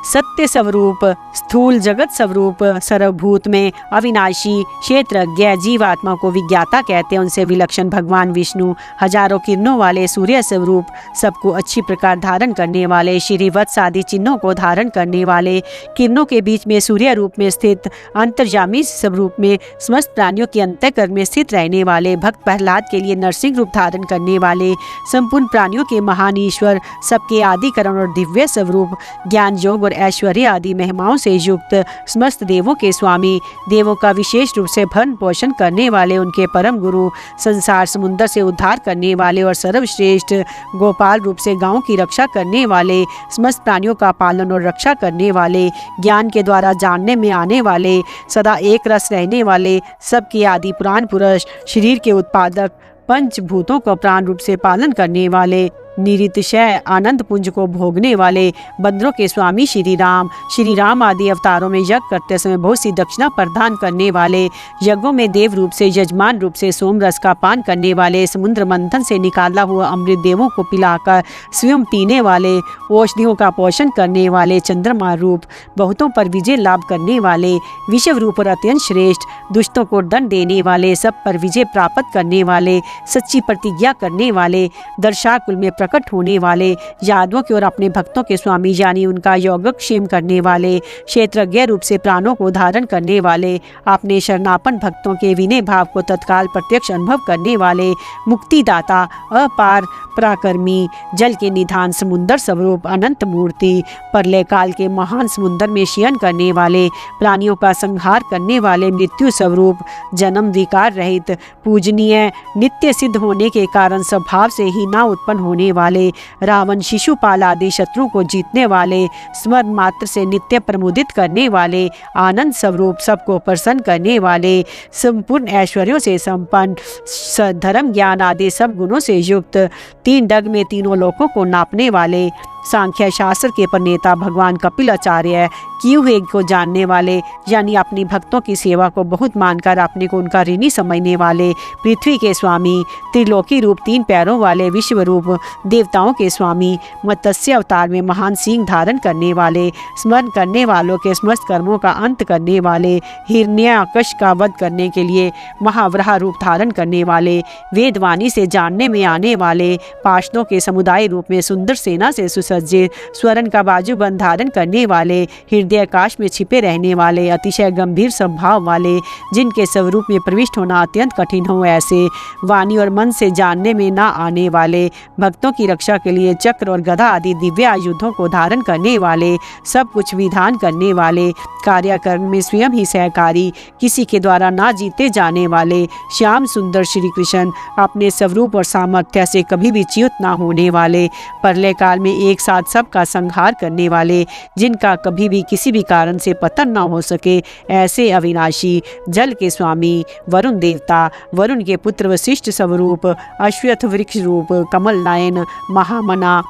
सत्य स्वरूप, स्थूल जगत स्वरूप, सर्वभूत में अविनाशी, क्षेत्रज्ञ, जीवात्मा को विज्ञाता कहते हैं, उनसे विलक्षण भगवान विष्णु, हजारों किरणों वाले सूर्य स्वरूप, सबको अच्छी प्रकार धारण करने वाले, श्री वत्स आदि चिन्हों को धारण करने वाले, किरणों के बीच में सूर्य रूप में स्थित, अंतर्यामी स्वरूप में समस्त प्राणियों के अंतःकरण में स्थित रहने वाले, भक्त प्रहलाद के लिए नरसिंह रूप धारण करने वाले, संपूर्ण प्राणियों के महान ईश्वर, सबके आदि करण और दिव्य स्वरूप, ज्ञान योग ऐश्वर्य आदि महिमाओं से युक्त, समस्त देवों के स्वामी, देवों का विशेष रूप से भरण पोषण करने वाले, उनके परम गुरु, संसार समुद्र से उद्धार करने वाले और सर्वश्रेष्ठ, गोपाल रूप से गांवों की रक्षा करने वाले, समस्त प्राणियों का पालन और रक्षा करने वाले, ज्ञान के द्वारा जानने में आने वाले, सदा एक रस रहने वाले, सबके आदि पुराण पुरुष, शरीर के उत्पादक, पंचभूतों को प्राण रूप से पालन करने वाले, निरितिशय आनंद पुंज को भोगने वाले, बंदरों के स्वामी श्री राम आदि अवतारों में यज्ञ करते समय बहुत सी दक्षिणा प्रदान करने वाले, यज्ञों में देव रूप से यजमान रूप से सोम रस का पान करने वाले, समुद्र मंथन से निकाला हुआ अमृत देवों को पिलाकर स्वयं पीने वाले, औषधियों का पोषण करने वाले, चंद्रमा रूप, बहुतों पर विजय लाभ करने वाले, विश्व रूप और अत्यंत श्रेष्ठ, दुष्टों को दंड देने वाले, सब पर विजय प्राप्त करने वाले, सच्ची प्रतिज्ञा करने वाले, दर्शाकुल में प्रकट होने वाले, यादवों के और अपने भक्तों के स्वामी यानी उनका योगक्षेम करने वाले, क्षेत्रज्ञ रूप से प्राणों को धारण करने वाले, अपने शरणापन भक्तों के विनय भाव को तत्काल प्रत्यक्ष अनुभव करने वाले, मुक्तिदाता, अपार पराक्रमी, जल के निधान समुद्र स्वरूप अनंत मूर्ति, प्रलय काल के महान समुद्र में शयन करने वाले, प्राणियों का संहार करने वाले, मृत्यु स्वरूप, जन्म विकार रहित, पूजनीय, नित्य सिद्ध होने के कारण स्वभाव से ही ना उत्पन्न होने वाले, रावण, शिशुपाल आदि शत्रु को जीतने वाले, स्मरण मात्र से नित्य प्रमुदित करने वाले, आनंद स्वरूप, सबको प्रसन्न करने वाले, संपूर्ण ऐश्वर्यों से संपन्न, धर्म ज्ञान आदि सब गुणों से युक्त, तीन डग में तीनों लोकों को नापने वाले, सांख्य शास्त्र के प्रणेता भगवान कपिल आचार्य, किए हुए को जानने वाले यानी अपनी भक्तों की सेवा को बहुत मानकर अपने को उनका ऋणी समझने वाले, पृथ्वी के स्वामी, त्रिलोकी रूप, तीन पैरों वाले, विश्व रूप, देवताओं के स्वामी, मत्स्य अवतार में महान सिंह धारण करने वाले, स्मरण करने वालों के समस्त कर्मों का अंत करने वाले, हिरण्याकश का वध करने के लिए महावराह रूप धारण करने वाले, वेदवाणी से जानने में आने वाले, पार्षदों के समुदाय रूप में सुंदर सेना से सुसज्जित, स्वर्ण का बाजूबंद धारण करने वाले, हृदय आकाश में छिपे रहने वाले, अतिशय गंभीर स्वभाव वाले, जिनके स्वरूप में प्रविष्ट होना अत्यंत कठिन हो, ऐसे वाणी और मन से जानने में ना आने वाले, भक्तों की रक्षा के लिए चक्र और गदा आदि दिव्य आयुधों को धारण करने वाले, सब कुछ विधान करने वाले, कार्यकर्म में स्वयं ही सहकारी, किसी के द्वारा ना जीते जाने वाले, श्याम सुंदर श्री कृष्ण, अपने स्वरूप और सामर्थ्य से कभी भी च्युत ना होने वाले, प्रलय काल में एक साथ सबका संहार करने वाले, जिनका कभी भी किसी भी कारण से पतन ना हो सके, ऐसे अविनाशी, जल के स्वामी, वरुण देवता, वरुण के पुत्र वशिष्ठ स्वरूप, अश्वत्थ वृक्ष रूप, कमल नयन, महामना,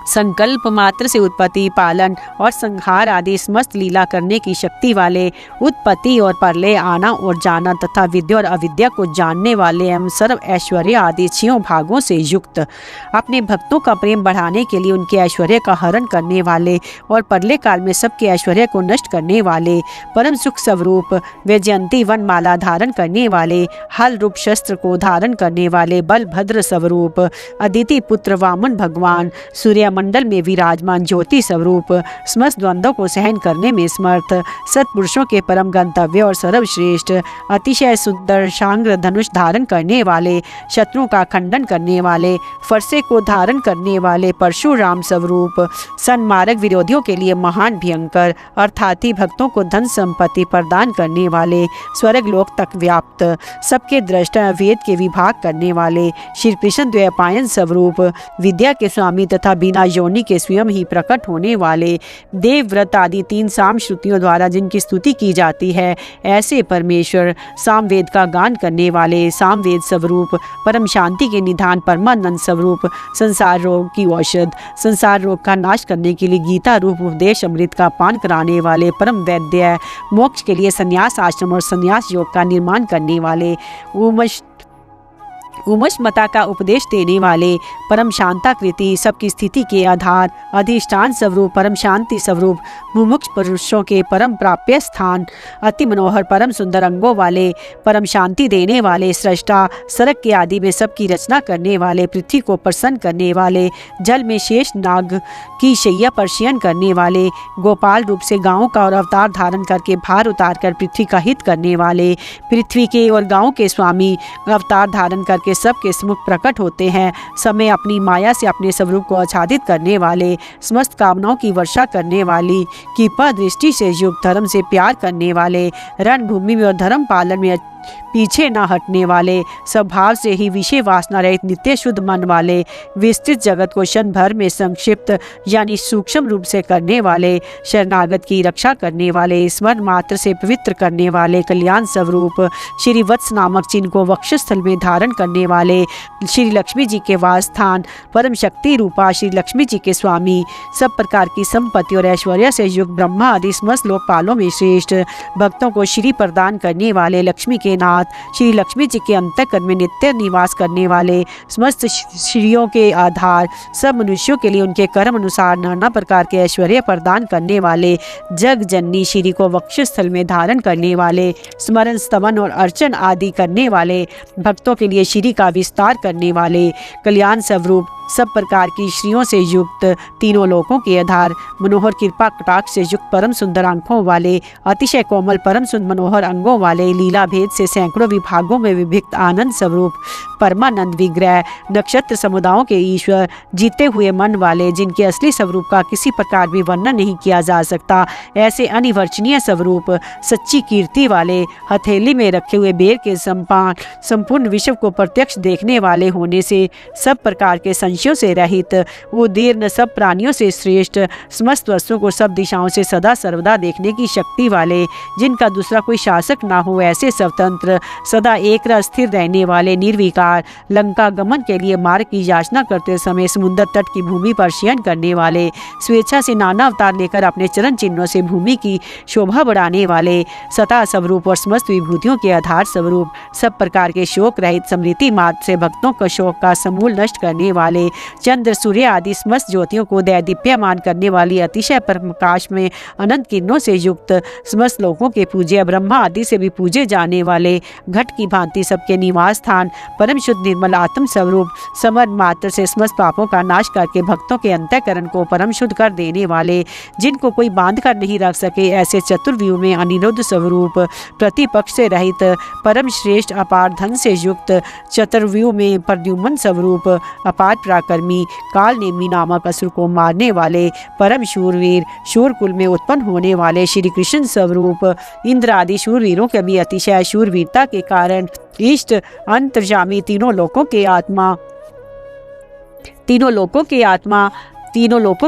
संकल्प मात्र से उत्पत्ति, पालन और संहार आदि समस्त लीला करने की शक्ति वाले, उत्पत्ति और प्रलय, आना और जाना तथा विद्या और अविद्या को जानने वाले एवं सर्व ऐश्वर्य आदि 6 भागों से युक्त, अपने भक्तों का प्रेम बढ़ाने के लिए उनके ऐश्वर्य का हरण करने वाले और प्रलय काल में सबके ऐश्वर्य को नष्ट करने वाले, परम सुख स्वरूप, वैजयंती वनमाला धारण करने वाले, हल रूप शस्त्र को धारण करने वाले, बलभद्र स्वरूप, अदिति पुत्र वामन भगवान, सूर्य मंडल में विराजमान ज्योति स्वरूप, समस्त द्वंद्वों को सहन करने में समर्थ, सत्पुरुषों के परम गंतव्य और सर्वश्रेष्ठ, अतिशय सुंदर शांग्र धनुष धारण करने वाले, शत्रुओं का खंडन करने वाले, फरसे को धारण करने वाले, परशुराम स्वरूप, सन्मार्ग विरोधियों के लिए महान भयंकर, अर्थात ही भक्तों को धन संपत्ति प्रदान करने वाले, स्वर्ग लोक तक व्याप्त, सबके दृष्टा वेद के विभाग करने वाले, श्री कृष्ण द्वैपायन स्वरूप, विद्या के स्वामी तथा बिना योनि के स्वयं ही प्रकट होने वाले, देवव्रत आदि 3 साम श्रुतियों द्वारा जिनकी स्तुति की जाती है, ऐसे परमेश्वर, सामवेद का गान करने वाले, सामवेद स्वरूप, परम शांति के निधान, परमानंद स्वरूप, संसार रोग की औषध, संसार रोग का नाश करने के लिए गीता रूप उपदेश अमृत का पान कराने वाले, परम वैद्य, मोक्ष के लिए संन्यास आश्रम और संन्यास योग का निर्माण करने वाले, उमशमता का उपदेश देने वाले, परम शांताकृति, सबकी स्थिति के आधार, अधिष्ठान स्वरूप, परम शांति स्वरूप, मुमुक्ष पुरुषों के परम प्राप्य स्थान, अति मनोहर परम सुंदर अंगों वाले, परम शांति देने वाले, सृष्टा, सरक के आदि में सबकी रचना करने वाले, पृथ्वी को प्रसन्न करने वाले, जल में शेष नाग की शैया पर शयन करने वाले, गोपाल रूप से गाँवों का और अवतार धारण करके भार उतार कर पृथ्वी का हित करने वाले, पृथ्वी के और गाँवों के स्वामी, अवतार धारण करके सबके सम्मुख प्रकट होते हैं, समय अपनी माया से अपने स्वरूप को आच्छादित करने वाले, समस्त कामनाओं की वर्षा करने वाली, कृपा दृष्टि से युक्त, धर्म से प्यार करने वाले, रणभूमि में और धर्म पालन में पीछे न हटने वाले, स्वभाव से ही विषय वासना रहित नित्य शुद्ध मन वाले, विस्तृत जगत को क्षण भर में संक्षिप्त यानी सूक्ष्म रूप से करने वाले, शरणागत की रक्षा करने वाले, स्मरण मात्र से पवित्र करने वाले, कल्याण स्वरूप, श्री वत्स नामक चिन्ह को वक्षस्थल में धारण करने वाले, श्री लक्ष्मी जी के वास स्थान, परम शक्ति रूपा श्री लक्ष्मी जी के स्वामी, सब प्रकार की संपत्ति और ऐश्वर्य से युक्त, ब्रह्मा आदि समस्त लोकपालों में श्रेष्ठ, भक्तों को श्री प्रदान करने वाले, लक्ष्मी के नाथ, श्री लक्ष्मी जी के अंतःकरण में नित्य निवास करने वाले, समस्त श्रीयों के आधार, सब मनुष्यों के लिए उनके कर्म अनुसार नाना प्रकार के ऐश्वर्य प्रदान करने वाले, जग जननी श्री को वक्षस्थल में धारण करने वाले, स्मरण स्तवन और अर्चन आदि करने वाले, भक्तों के लिए श्री का विस्तार करने वाले, कल्याण स्वरूप, सब प्रकार की श्रियों से युक्त, तीनों लोकों के आधार, मनोहर कृपा कटाक्ष से युक्त, परम सुंदर आंखों वाले, अतिशय कोमल परम सुंदर मनोहर अंगों वाले, लीला भेद से सैकड़ों विभागों में विभक्त आनंद स्वरूप, परमानंद विग्रह, नक्षत्र समुदायों के ईश्वर, जीते हुए मन वाले, जिनके असली स्वरूप का किसी प्रकार भी वर्णन नहीं किया जा सकता, ऐसे अनिवर्चनीय स्वरूप, सच्ची कीर्ति वाले, हथेली में रखे हुए बेर के समान संपूर्ण विश्व को प्रत्यक्ष देखने वाले होने से सब प्रकार के संशयों से रहित, उदीर्ण, सब प्राणियों से श्रेष्ठ, समस्त वस्तुओं को सब दिशाओं से सदा सर्वदा देखने की शक्ति वाले, जिनका दूसरा कोई शासक ना हो, ऐसे स्वतंत्र, सदा एक रस स्थिर रहने वाले, निर्विकार, लंका गमन के लिए मार्ग की याचना करते समय समुद्र तट की भूमि पर शयन करने वाले, स्वेच्छा से नाना अवतार लेकर अपने चरण चिन्हों से भूमि की शोभा बढ़ाने वाले, सता स्वरूप और समस्त विभूतियों के आधार स्वरूप, सब प्रकार के शोक रहित, समृद्धि मात्र से भक्तों का शोक का समूल नष्ट करने वाले, चंद्र सूर्य आदि समस्त ज्योतियों को दैदीप्यमान करने वाली, अतिशय प्रकाश में अनंत किरणों से युक्त, समस्त लोगों के पूज्य, ब्रह्मा आदि से भी पूजे जाने वाले, घट की भांति सबके निवास स्थान, परम शुद्ध निर्मल आत्म स्वरूप, समर मात्र से समस्त पापों का नाश करके भक्तों के अंतःकरण को परम शुद्ध कर देने वाले, जिनको कोई बांध कर नहीं रख सके, ऐसे चतुर्व्यूह में अनिरुद्ध स्वरूप, प्रतिपक्ष से रहित, परम श्रेष्ठ, अपार धन से युक्त, चतुर्व्यूह में प्रद्युम्न स्वरूप, अपार पराक्रमी, काल नेमी नामक असुर को मारने वाले, परम शूरवीर, शूरकुल में उत्पन्न होने वाले श्री कृष्ण स्वरूप, इंद्र आदि शूरवीरों के भी अतिशय शूरवीरता के कारण इष्ट, अंतर्यामी, तीनों लोकों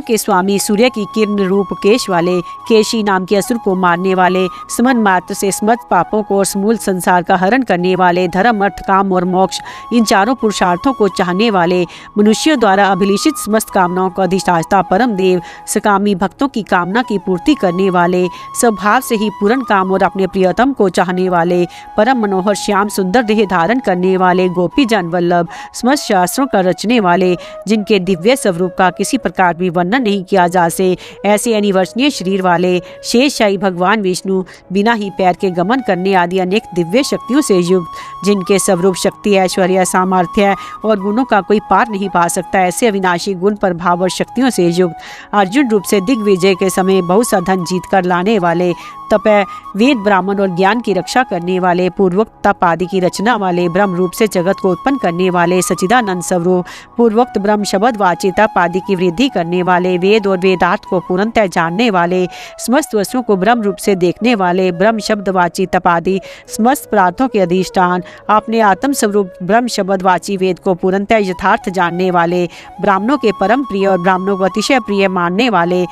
के स्वामी, सूर्य की किरण रूप केश वाले, केशी नाम के असुर को मारने वाले, समन मात्र से समस्त पापों को और समूल संसार का हरण करने वाले, धर्म अर्थ काम और मोक्ष, इन चारों पुरुषार्थों को चाहने वाले, मनुष्यों द्वारा अभिलिषित समस्त कामनाओं का अधिष्ठाता परम देव, सकामी भक्तों की कामना की पूर्ति करने वाले, स्वभाव से ही पूर्ण काम और अपने प्रियतम को चाहने वाले, परम मनोहर श्याम सुंदर देह धारण करने वाले, गोपी जन वल्लभ, समस्त शास्त्रों का रचने वाले, जिनके दिव्य स्वरूप का किसी प्रकार भी वर्णन नहीं किया जा से, ऐसे अनिवर्चनीय शरीर वाले, शेषशाही भगवान विष्णु, बिना ही पैर के गमन करने आदि अनेक दिव्य शक्तियों से युक्त, जिनके स्वरूप शक्ति, ऐश्वर्य, सामर्थ्य और गुणों का कोई पार नहीं पा सकता, ऐसे अविनाशी गुण, प्रभाव और शक्तियों से युक्त, अर्जुन रूप से दिग्विजय के समय बहुत सा धन जीत कर लाने वाले, तपय, वेद, ब्राह्मण और ज्ञान की रक्षा करने वाले, पूर्वोक्त तप आदि की रचना वाले, ब्रह्म रूप से जगत को उत्पन्न करने वाले, सच्चिदानंद स्वरूप, पूर्वोक्त ब्रह्म शब्द वाची तप आदि की वृद्धि करने वाले, वेद और वेदार्थ को पूर्णतः जानने वाले, समस्त वस्तुओं को ब्रह्म रूप से देखने वाले, ब्रह्म शब्द वाची तप आदि समस्त पदार्थों के अधिष्ठान, अपने आत्म स्वरूप ब्रह्म शब्द वाची वेद को पूर्णतः यथार्थ जानने वाले, ब्राह्मणों के परम प्रिय और ब्राह्मणों को अतिशय प्रिय मानने वाले,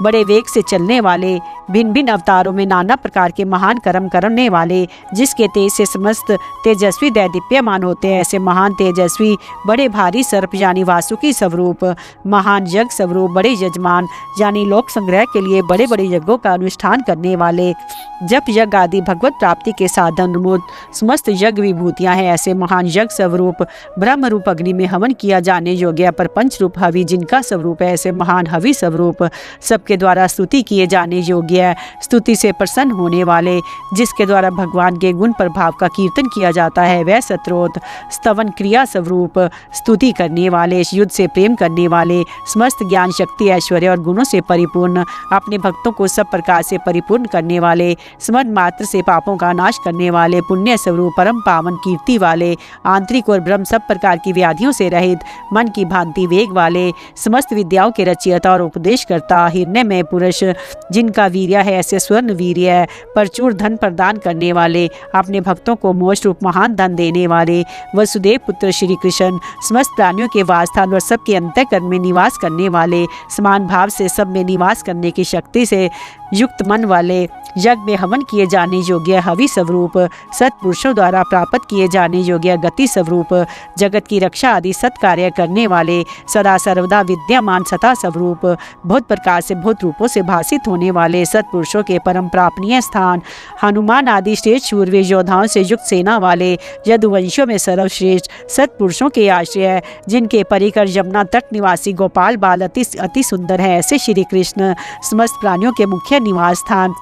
बड़े वेग से चलने वाले, भिन्न भिन्न अवतारों में नाना प्रकार के महान कर्म करने वाले, जिसके तेज से समस्त तेजस्वी दैदीप्यमान होते हैं, ऐसे महान तेजस्वी, बड़े भारी सर्प यानी वासुकी स्वरूप, महान यज्ञ स्वरूप, बड़े यजमान यानी लोक संग्रह के लिए बड़े बड़े यज्ञों का अनुष्ठान करने वाले, जप यज्ञ आदि भगवत प्राप्ति के साधन रूप समस्त यज्ञ विभूतियाँ हैं, ऐसे महान यज्ञ स्वरूप, ब्रह्म रूप अग्नि में हवन किया जाने योग्य पर पंच रूप हवि जिनका स्वरूप है, ऐसे महान हवि स्वरूप, सबके द्वारा स्तुति किए जाने योग्य, स्तुति से प्रसन्न होने वाले, जिसके द्वारा भगवान के गुण प्रभाव का कीर्तन किया जाता है, वह सत्रोत, स्तवन क्रिया स्वरूप, स्तुति करने वाले, युद्ध से प्रेम करने वाले, समस्त ज्ञान शक्ति ऐश्वर्य और गुणों से परिपूर्ण, अपने भक्तों को सब प्रकार से परिपूर्ण करने वाले, स्मरण मात्र से पापों का नाश करने वाले, पुण्य स्वरूप, परम पावन कीर्ति वाले, आंतरिक और ब्रह्म सब प्रकार की व्याधियों से रहित, मन की भांति वेग वाले, समस्त विद्याओं के रचयिता और उपदेशकर्ता, हिरण्य में पुरुष, जिनका वीर्य है ऐसे स्वर्ण वीर्य, प्रचुर धन प्रदान करने वाले, अपने भक्तों को मोक्ष रूप महान धन देने वाले, वसुदेव पुत्र श्री कृष्ण, समस्त प्राणियों के वासस्थान और सबके अंतःकरण में निवास करने वाले, समान भाव से सब में निवास करने की शक्ति से युक्त मन वाले, यज्ञ में हवन किए जाने योग्य हवि स्वरूप, सत्पुरुषों द्वारा प्राप्त किए जाने योग्य गति स्वरूप, जगत की रक्षा आदि सत्कार्य करने वाले, सदा सर्वदा विद्यमान सता स्वरूप, बहुत प्रकार से बहुत रूपों से भाषित होने वाले, सत्पुरुषों के परम प्रापणीय स्थान, हनुमान आदि श्रेष्ठ शूरवीर योद्धाओं से युक्त सेना वाले, यदुवंशियों में सर्वश्रेष्ठ सत्पुरुषों के आश्रय, जिनके परिकर यमुना तट निवासी गोपाल बाल अति सुंदर है, ऐसे श्री कृष्ण, समस्त प्राणियों के मुख्य निवास स्थान,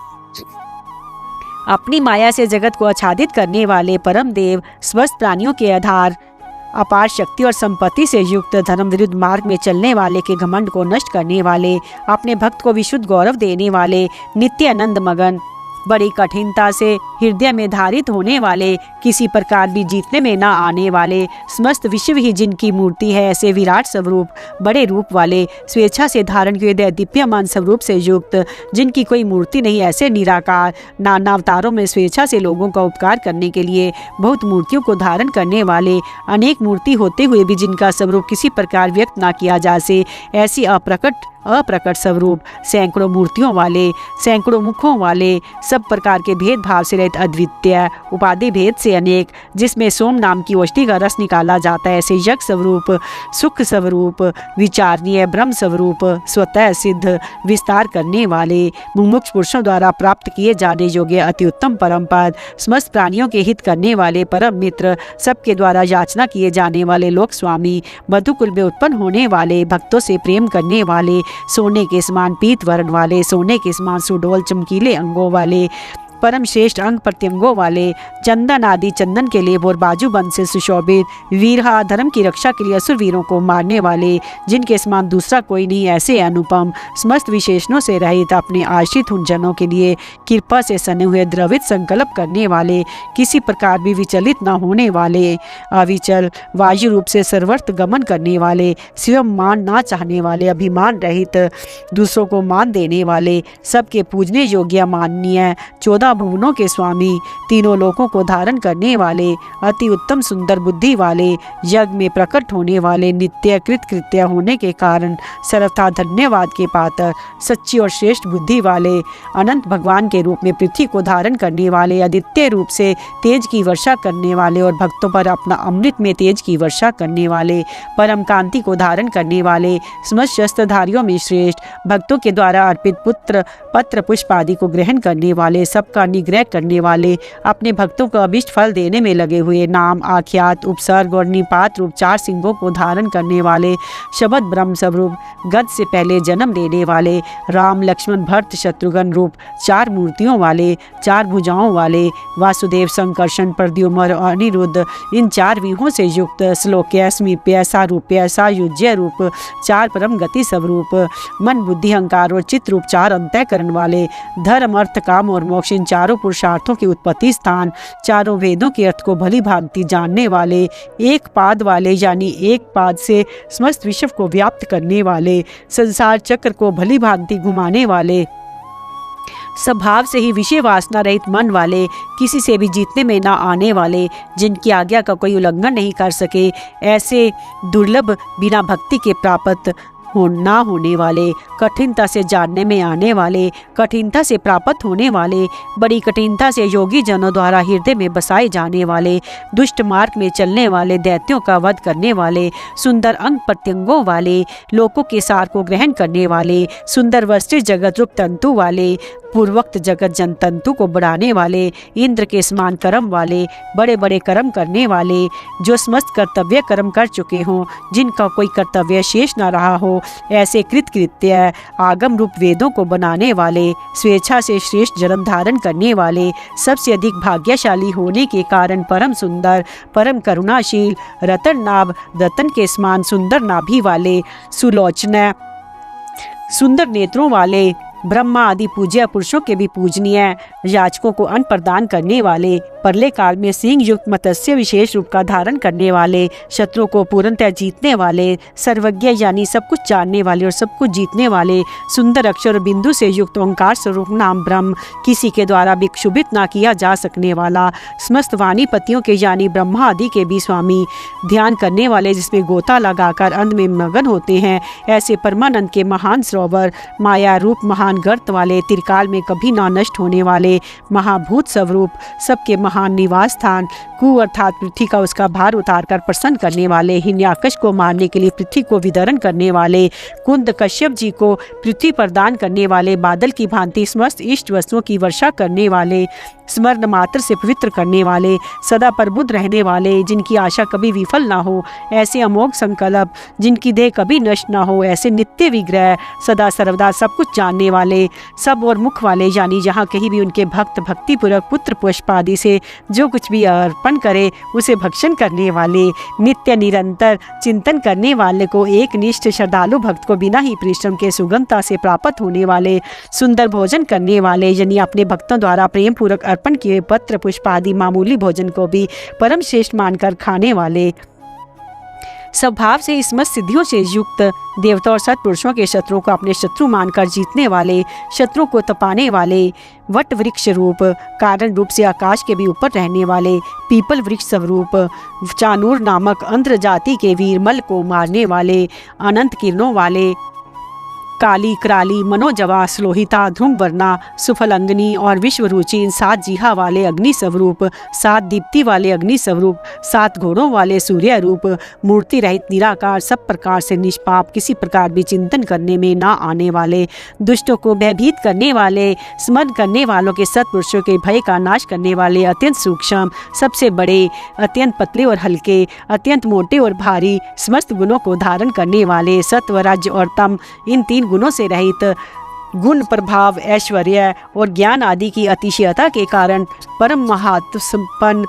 अपनी माया से जगत को आच्छादित करने वाले परम देव, समस्त प्राणियों के आधार, अपार शक्ति और संपत्ति से युक्त, धर्म विरुद्ध मार्ग में चलने वाले के घमंड को नष्ट करने वाले, अपने भक्त को विशुद्ध गौरव देने वाले, नित्य आनंद मगन, बड़ी कठिनता से हृदय में धारित होने वाले, किसी प्रकार भी जीतने में न आने वाले, समस्त विश्व ही जिनकी मूर्ति है, ऐसे विराट स्वरूप, बड़े रूप वाले, स्वेच्छा से धारण किए गए दिव्यमान स्वरूप से युक्त, जिनकी कोई मूर्ति नहीं, ऐसे निराकार, नाना अवतारों में स्वेच्छा से लोगों का उपकार करने के लिए बहुत मूर्तियों को धारण करने वाले, अनेक मूर्ति होते हुए भी जिनका स्वरूप किसी प्रकार व्यक्त ना किया जा सके, ऐसी अप्रकट स्वरूप, सैकड़ों मूर्तियों वाले, सैकड़ों मुखों वाले, सब प्रकार के भेदभाव से रहित, अद्वितीय, उपाधि भेद से अनेक, जिसमें सोम नाम की औषधि का रस निकाला जाता है, ऐसे यज्ञ स्वरूप, सुख स्वरूप, विचारणीय ब्रह्म स्वरूप, स्वतः सिद्ध, विस्तार करने वाले, मुमुक्ष पुरुषों द्वारा प्राप्त किए जाने योग्य अति उत्तम परम पद, समस्त प्राणियों के हित करने वाले परम मित्र, सबके द्वारा याचना किए जाने वाले लोक स्वामी, मधुकुल में उत्पन्न होने वाले, भक्तों से प्रेम करने वाले, सोने के समान पीत वर्ण वाले, सोने के समान सुडोल चमकीले अंगों वाले, परम श्रेष्ठ अंग प्रत्यंगों वाले, चंदन आदि चंदन के लिए और बाजूबंद से सुशोभित, वीरहा, धर्म की रक्षा के लिए असुर वीरों को मारने वाले, जिनके समान दूसरा कोई नहीं, ऐसे अनुपम, समस्त विशेषणों से रहित, अपने आश्रित उन जनों के लिए कृपा से सने हुए, द्रवित संकल्प करने वाले, किसी प्रकार भी विचलित न होने वाले, अविचल, वायु रूप से सर्वत्र गमन करने वाले, स्वयं मान ना चाहने वाले, अभिमान रहित, दूसरों को मान देने वाले, सबके पूजने योग्य, माननीय, 14 भुवनों के स्वामी, तीनों लोकों को धारण करने वाले, अति उत्तम सुंदर बुद्धि वाले, यज्ञ में प्रकट होने वाले, नित्य कृत्य होने के कारण सर्वथा धन्यवाद के पात्र, सच्ची और श्रेष्ठ बुद्धि वाले, अनंत भगवान के रूप में पृथ्वी को धारण करने वाले, अद्वितीय रूप से तेज की वर्षा करने वाले और भक्तों पर अपना अमृत में तेज की वर्षा करने वाले, परम कांति को धारण करने वाले, समस्त शस्त्रधारियों में श्रेष्ठ, भक्तों के द्वारा अर्पित पुत्र पत्र पुष्प आदि को ग्रहण करने वाले, सबका निग्रह करने वाले, अपने भक्तों को अभिष्ट फल देने में लगे हुए, नाम, आख्यात, उपसर्ग और निपात रूप 4 सिंगों को धारण करने वाले, शब्द ब्रह्म स्वरूप, गद से पहले जन्म लेने वाले, राम, लक्ष्मण, भरत, शत्रुघ्न रूप 4 मूर्तियों वाले, 4 भुजाओं वाले, वासुदेव, संकर्षण, प्रद्युम्न और अनिरुद्ध, इन 4 व्यूहों से युक्त, श्लोक्य, समीप्य, सारूप्य, सायुज्य रूप 4 परम गति स्वरूप, मन, बुद्धि, अहंकार और चित्त रूप 4 अंतःकरण वाले, धर्म, अर्थ, काम और मोक्ष, इन 4 पुरुषार्थों के उत्पत्ति स्थान, 4 वेदों के अर्थ को भली भांति जानने वाले, एक पाद वाले, यानी एक पाद से समस्त विश्व को व्याप्त करने वाले, संसार चक्र को भली भांति घुमाने वाले, स्वभाव से ही विषय वासना रहित मन वाले, किसी से भी जीतने में ना आने वाले, जिनकी आज्ञा का कोई उल्लंघन नहीं कर सके, ऐसे दुर्लभ, बिना भक्ति के प्राप्त ना होने वाले, कठिनता से जानने में आने वाले, कठिनता से प्राप्त होने वाले, बड़ी कठिनता से योगी जनों द्वारा हृदय में बसाए जाने वाले, दुष्ट मार्ग में चलने वाले, दैत्यों का वध करने वाले, सुंदर अंग प्रत्यंगों वाले, लोकों के सार को ग्रहण करने वाले, सुंदर वस्त्र जगत रूप तंतु वाले, पूर्वोक्त जगत जन तंतु को बढ़ाने वाले, इंद्र के समान कर्म वाले, बड़े बड़े कर्म करने वाले, जो समस्त कर्तव्य कर्म कर चुके हों, जिनका कोई कर्तव्य शेष न रहा हो, ऐसे कृत्य आगम रूप वेदों को बनाने वाले, स्वेच्छा से श्रेष्ठ जन्म धारण करने वाले, सबसे अधिक भाग्यशाली होने के कारण परम सुंदर, परम करुणाशील, रतन नाभ, रतन के समान सुंदर नाभि वाले, सुलोचना, सुंदर नेत्रों वाले, ब्रह्मा आदि पूज्य पुरुषों के भी पूजनीय, याचकों को अन्न प्रदान करने वाले, परले काल में सिंह युक्त मत्स्य विशेष रूप का धारण करने वाले, शत्रुओं को पूर्णतः जीतने वाले, सर्वज्ञ यानी सब कुछ जानने वाले और सब कुछ जीतने वाले, सुंदर अक्षर बिंदु से युक्त ओंकार स्वरूप नाम ब्रह्म, किसी के द्वारा भी क्षुभित ना किया जा सकने वाला, समस्त वाणीपतियों के यानी ब्रह्मा आदि के भी स्वामी, ध्यान करने वाले जिसमें गोता लगाकर अंध में मगन होते हैं, ऐसे परमानंद के महान सरोवर, माया रूप महान गर्त वाले, त्रिकाल में कभी ना नष्ट होने वाले, महाभूत स्वरूप, सबके महान निवास स्थान, कु अर्थात पृथ्वी का उसका भार उतारकर प्रसन्न करने वाले, हिरण्याकश को मारने के लिए पृथ्वी को विदरण करने वाले, कुंद कश्यप जी को पृथ्वी प्रदान करने वाले, बादल की भांति समस्त इष्ट वस्तुओं की वर्षा करने वाले, स्मरण मात्र से पवित्र करने वाले, सदा प्रबुद्ध रहने वाले, जिनकी आशा कभी विफल ना हो, ऐसे अमोघ संकल्प, जिनकी देह कभी नष्ट ना हो, ऐसे नित्य विग्रह, सदा सर्वदा सब कुछ जानने वाले, सब और मुख वाले, यानी जहाँ कहीं भी उनके भक्त भक्तिपूर्वक पुत्र पुष्प आदि से जो कुछ भी अर्पण करे उसे भक्षण करने वाले, नित्य निरंतर चिंतन करने वाले को, एक निष्ठ श्रद्धालु भक्त को बिना ही परिश्रम के सुगमता से प्राप्त होने वाले, सुंदर भोजन करने वाले, यानी अपने भक्तों द्वारा प्रेम पूर्वक अर्पण किए पत्र पुष्प आदि मामूली भोजन को भी परम श्रेष्ठ मानकर खाने वाले, स्वभाव से स्मृत सिद्धियों से युक्त, देवता और सत्पुरुषों के शत्रुओं को अपने शत्रु मानकर जीतने वाले, शत्रु को तपाने वाले, वट वृक्ष रूप कारण रूप से आकाश के भी ऊपर रहने वाले, पीपल वृक्ष स्वरूप चानूर नामक अंध्र जाति के वीर मल को मारने वाले, अनंत किरणों वाले, काली कराली मनोजवा श्लोहिता ध्रुव वर्णा सुफलंगनी और विश्व रुचि, इन 7 जिहा वाले अग्नि स्वरूप, 7 दीप्ति वाले अग्नि स्वरूप, 7 घोड़ों वाले सूर्य रूप, मूर्ति रहित निराकार, सब प्रकार से निष्पाप, किसी प्रकार भी चिंतन करने में ना आने वाले, दुष्टों को भयभीत करने वाले, स्मरण करने वालों के सत्पुरुषों के भय का नाश करने वाले, अत्यंत सूक्ष्म, सबसे बड़े, अत्यंत पतले और हल्के, अत्यंत मोटे और भारी, समस्त गुणों को धारण करने वाले, सत्व रज और तम, इन 3 गुणों से रहित, गुण प्रभाव ऐश्वर्य और ज्ञान आदि की अतिशयता के कारण परम महात्म संपन्न,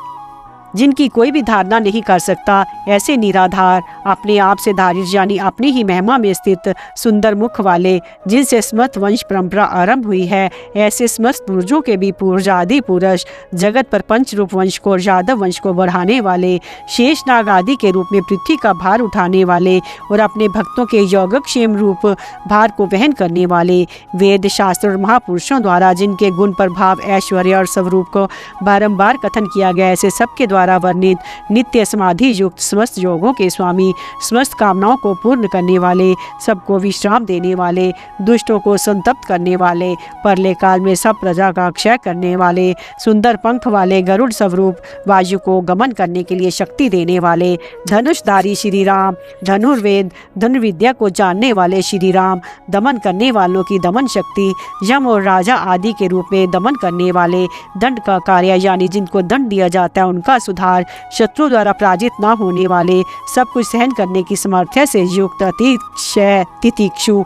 जिनकी कोई भी धारणा नहीं कर सकता, ऐसे निराधार, अपने आप से धारित यानी अपनी ही महिमा में स्थित, सुंदर मुख वाले, जिनसे स्मृत वंश परंपरा आरंभ हुई है, ऐसे स्मृत पूर्वजों के भी पूर्वज आदि पुरुष, जगत पर पंच रूप वंश को और यादव वंश को बढ़ाने वाले, शेष नाग आदि के रूप में पृथ्वी का भार उठाने वाले और अपने भक्तों के योगक्षेम रूप भार को वहन करने वाले, वेद शास्त्र और महापुरुषों द्वारा जिनके गुण प्रभाव ऐश्वर्य और स्वरूप को बारंबार कथन किया गया, ऐसे सबके द्वारा वर्णित, नित्य समाधि युक्त, समस्त योगों के स्वामी, समस्त कामनाओं को पूर्ण करने वाले, सबको विश्राम देने वाले, दुष्टों को संतप्त करने वाले, परले काल में सब प्रजा का क्षय करने वाले, सुंदर पंख वाले, गरुड़ स्वरूप, वायु को गमन करने के लिए शक्ति देने वाले, धनुषधारी श्री राम, धनुर्वेद धनुर्विद्या को जानने वाले श्री राम, दमन करने वालों की दमन शक्ति, यम और राजा आदि के रूप में दमन करने वाले, दंड का कार्य यानी जिनको दंड दिया जाता है उनका सुधार, शत्रु द्वारा पराजित न होने वाले, सब कुछ सहन करने की सामर्थ्य से युक्त, अतिशय तितिक्षु,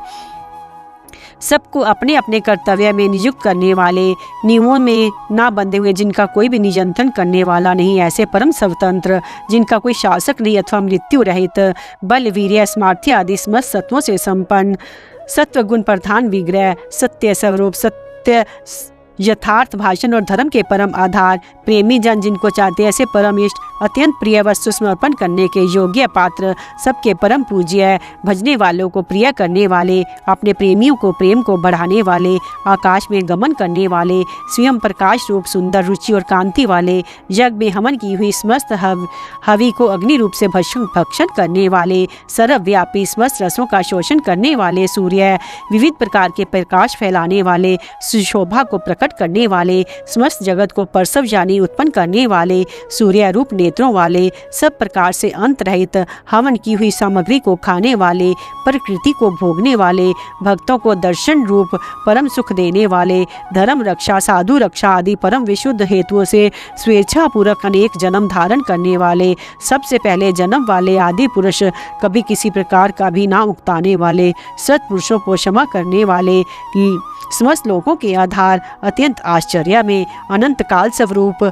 सबको अपने अपने कर्तव्य में नियुक्त करने वाले, नियमों में ना बंधे हुए, जिनका कोई भी नियंत्रण करने वाला नहीं, ऐसे परम स्वतंत्र, जिनका कोई शासक नहीं अथवा मृत्यु रहित, बल वीर्य सामर्थ्य आदि समस्त सत्वों से संपन्न, सत्व गुण प्रधान विग्रह, सत्य स्वरूप, सत्य यथार्थ भाषण और धर्म के परम आधार, प्रेमी जन जिनको चाहते ऐसे परम इष्ट, अत्यंत प्रिय वस्तु समर्पण करने के योग्य पात्र, सबके परम पूज्य, भजने वालों को प्रिय करने वाले, अपने प्रेमियों को प्रेम को बढ़ाने वाले, आकाश में गमन करने वाले, स्वयं प्रकाश रूप सुंदर रुचि और कांति वाले, यज्ञ में हवन की हुई समस्त हवि को अग्नि रूप से भक्षण करने वाले, सर्वव्यापी समस्त रसों का शोषण करने वाले, सूर्य विविध प्रकार के प्रकाश फैलाने वाले, सुशोभा को प्रकट करने वाले, समस्त जगत को परसव यानी उत्पन्न करने वाले, सूर्य रूप नेत्रों वाले, सब प्रकार से अंत रहित, हवन की हुई सामग्री को खाने वाले, प्रकृति को भोगने वाले, भक्तों को दर्शन रूप परम सुख देने वाले, धर्म रक्षा साधु रक्षा आदि परम विशुद्ध हेतुओं से स्वेच्छा पूर्वक अनेक जन्म धारण करने वाले, सबसे पहले जन्म वाले आदि पुरुष, कभी किसी प्रकार का भी ना उकताने वाले, सत्पुरुषों को क्षमा करने वाले, समस्त लोगों के आधार, अत्यंत आश्चर्य में अनंत काल स्वरूप,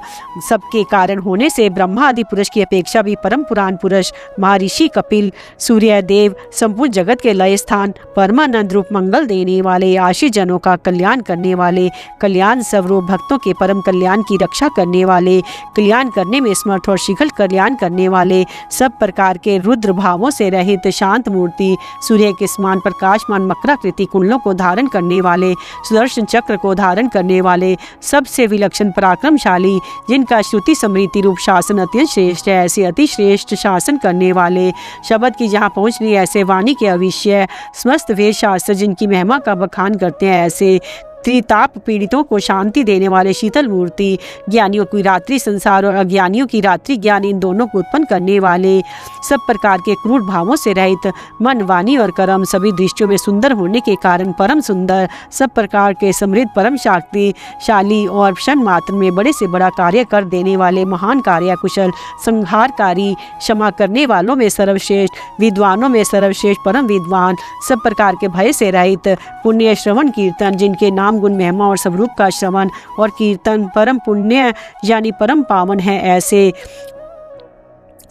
सबके कारण होने से ब्रह्मा आदि पुरुष की अपेक्षा भी परम पुराण पुरुष, महर्षि कपिल, सूर्य देव, संपूर्ण जगत के लय स्थान, परमानंद रूप मंगल देने वाले, आशीष जनों का कल्याण करने वाले, कल्याण स्वरूप, भक्तों के परम कल्याण की रक्षा करने वाले, कल्याण करने में समर्थ और शीघ्र कल्याण करने वाले, सब प्रकार के रुद्र भावों से रहित शांत मूर्ति, सूर्य के समान प्रकाशमान मकराकृति कुंडलों को धारण करने वाले, सुदर्शन चक्र को धारण करने वाले, सबसे विलक्षण पराक्रमशाली, जिनका श्रुति समृति रूप शासन अत्यंत श्रेष्ठ है, ऐसे अति श्रेष्ठ शासन करने वाले, शब्द की जहाँ पहुँच नहीं ऐसे वाणी के अविष्य, समस्त वेद शास्त्र जिनकी महिमा का बखान करते हैं, ऐसे त्रिताप पीड़ितों को शांति देने वाले शीतल मूर्ति, ज्ञानियों की रात्रि संसार और अज्ञानियों की रात्रि ज्ञान, इन दोनों को उत्पन्न करने वाले, सब प्रकार के क्रूर भावों से रहित, मन वाणी और कर्म सभी दृष्टियों में सुंदर होने के कारण परम सुंदर, सब प्रकार के समृद्ध परम शक्तिशाली और क्षण मात्र में बड़े से बड़ा कार्य कर देने वाले, महान कार्य कुशल, संहारकारी, क्षमा करने वालों में सर्वश्रेष्ठ, विद्वानों में सर्वश्रेष्ठ परम विद्वान, सब प्रकार के भय से रहित, पुण्य श्रवण कीर्तन जिनके नाम नाम गुण महिमा और स्वरूप का श्रवण और कीर्तन परम पुण्य यानी परम पावन है। ऐसे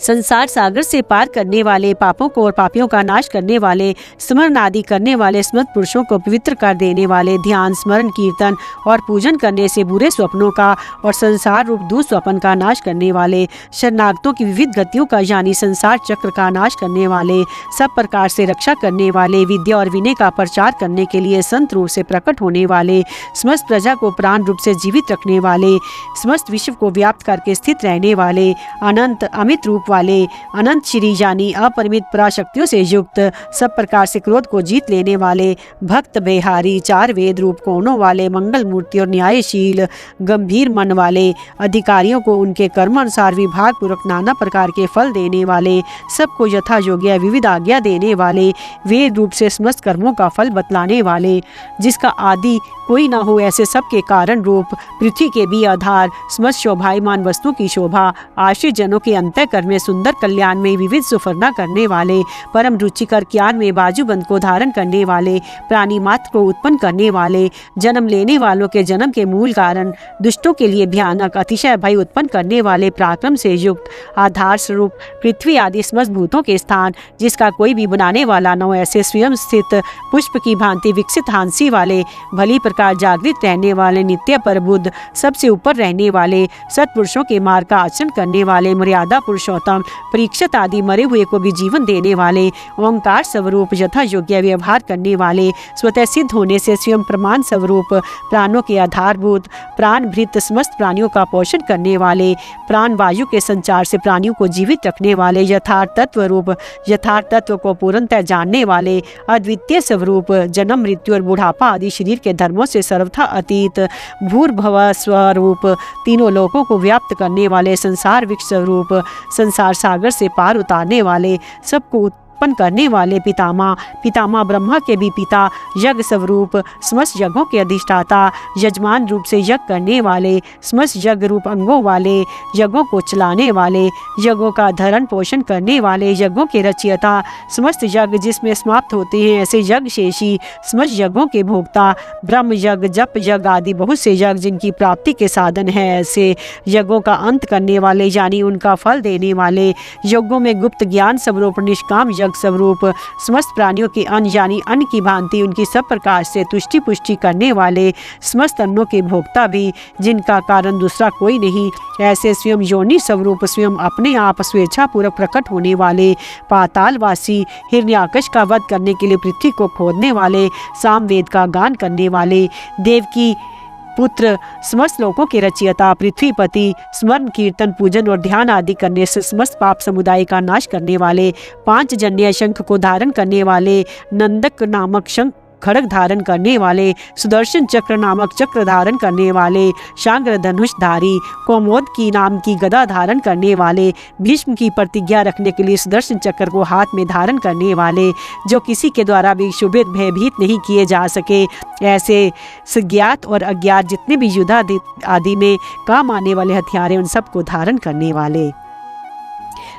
संसार सागर से पार करने वाले, पापों को और पापियों का नाश करने वाले, स्मरण आदि करने वाले, स्मृत पुरुषों को पवित्र कर देने वाले, ध्यान स्मरण कीर्तन और पूजन करने से बुरे स्वप्नों का और संसार रूप दुस्वप्न का नाश करने वाले, शरणागतों की विविध गतियों का यानी संसार चक्र का नाश करने वाले, सब प्रकार से रक्षा करने वाले, विद्या और विनय का प्रचार करने के लिए संत रूप से प्रकट होने वाले, समस्त प्रजा को प्राण रूप से जीवित रखने वाले, समस्त विश्व को व्याप्त करके स्थित रहने वाले, अनंत अमित रूप वाले, अनंत श्री यानी अपरिमित पराशक्तियों से युक्त, सब प्रकार से क्रोध को जीत लेने वाले, भक्त बेहारी, चार वेद रूप कोणों वाले, मंगल मूर्ति और न्यायशील, गंभीर मन वाले, अधिकारियों को उनके कर्म अनुसार विभाग पूर्वक नाना प्रकार के फल देने वाले, सबको यथा योग्य विविध आज्ञा देने वाले, वेद रूप से समस्त कर्मों का फल बतलाने वाले, जिसका आदि कोई न हो, ऐसे सबके कारण रूप, पृथ्वी के भी आधार, समस्त शोभायमान वस्तुओं की शोभा, आश्रित जनों के अंतःकरण में सुंदर कल्याण में विविध सुफरना करने वाले, परम रुचिकर ज्ञान में बाजूबंद को धारण करने वाले, प्राणी मात्र को उत्पन्न करने वाले, जन्म लेने वालों के जन्म के मूल कारण, दुष्टों के लिए भयानक अतिशय भय उत्पन्न करने वाले, पराक्रम से युक्त, आधार स्वरूप, पृथ्वी आदि समस्त भूतों के स्थान, जिसका कोई भी बनाने वाला न हो, ऐसे स्वयं स्थित पुष्प की भांति विकसित हांसी वाले, भली प्रकार जागृत रहने वाले, नित्य प्रबुद्ध, सबसे ऊपर रहने वाले, सत्पुरुषों के मार्ग का आचरण करने वाले, मर्यादा पुरुषोत्तम, परीक्षित आदि मरे हुए को भी जीवन देने वाले, ओंकार स्वरूप यथा योग्य व्यवहार करने वाले, स्वतः सिद्ध होने से स्वयं प्रमाण स्वरूप, प्राणों के आधारभूत, प्राण भृत समस्त प्राणियों का पोषण करने वाले, प्राण वायु के संचार से प्राणियों को जीवित रखने वाले, यथार्थ तत्व रूप, यथार्थ तत्व को पूर्णतः जानने वाले, अद्वितीय स्वरूप, जन्म मृत्यु और बुढ़ापा आदि शरीर के धर्मों से सर्वथा अतीत, भूर्भव स्वरूप, तीनों लोकों को व्याप्त करने वाले, संसार वृक्ष स्वरूप, संसार सागर से पार उतारने वाले, सबको उत्पन्न करने वाले, पितामह, पितामह ब्रह्मा के भी पिता, यज्ञ स्वरूप, समस्त यज्ञों के अधिष्ठाता, यजमान रूप से यज्ञ करने वाले, समस्त यज्ञ रूप अंगों वाले, यज्ञों को चलाने वाले, यज्ञों का धरण पोषण करने वाले, यज्ञों के रचयिता, समस्त यज्ञ जिसमें समाप्त होते हैं ऐसे यज्ञ शेषी, समस्त यज्ञों के भोक्ता, ब्रह्म यज्ञ, जप यज्ञ आदि बहुत से यज्ञ जिनकी प्राप्ति के साधन है, ऐसे यज्ञों का अंत करने वाले यानी उनका फल देने वाले, यज्ञों में गुप्त ज्ञान स्वरूप, निष्काम यज्ञ स्वरूप, समस्त प्राणियों के अन्न यानी अन्न की भांति उनकी सब प्रकार से तुष्टि पुष्टि करने वाले, समस्त अन्नों के भोक्ता भी, जिनका कारण दूसरा कोई नहीं, ऐसे स्वयं योनि स्वरूप, स्वयं अपने आप स्वेच्छा पूर्वक प्रकट होने वाले, पातालवासी, हिरण्याकश का वध करने के लिए पृथ्वी को खोदने वाले, सामवेद का गान करने वाले, देव की पुत्र, समस्त लोकों के रचयिता, पृथ्वीपति, स्मरण कीर्तन पूजन और ध्यान आदि करने से समस्त पाप समुदाय का नाश करने वाले, पांच जन्य शंख को धारण करने वाले, नंदक नामक शंख खड़ग धारण करने वाले, सुदर्शन चक्र नामक चक्र धारण करने वाले, शांग्र धनुषधारी, कोमोद की नाम की गदा धारण करने वाले, भीष्म की प्रतिज्ञा रखने के लिए सुदर्शन चक्र को हाथ में धारण करने वाले, जो किसी के द्वारा भी क्षुभित भयभीत नहीं किए जा सके, ऐसे ज्ञात और अज्ञात जितने भी युद्ध आदि में काम आने वाले हथियार हैं उन सबको धारण करने वाले।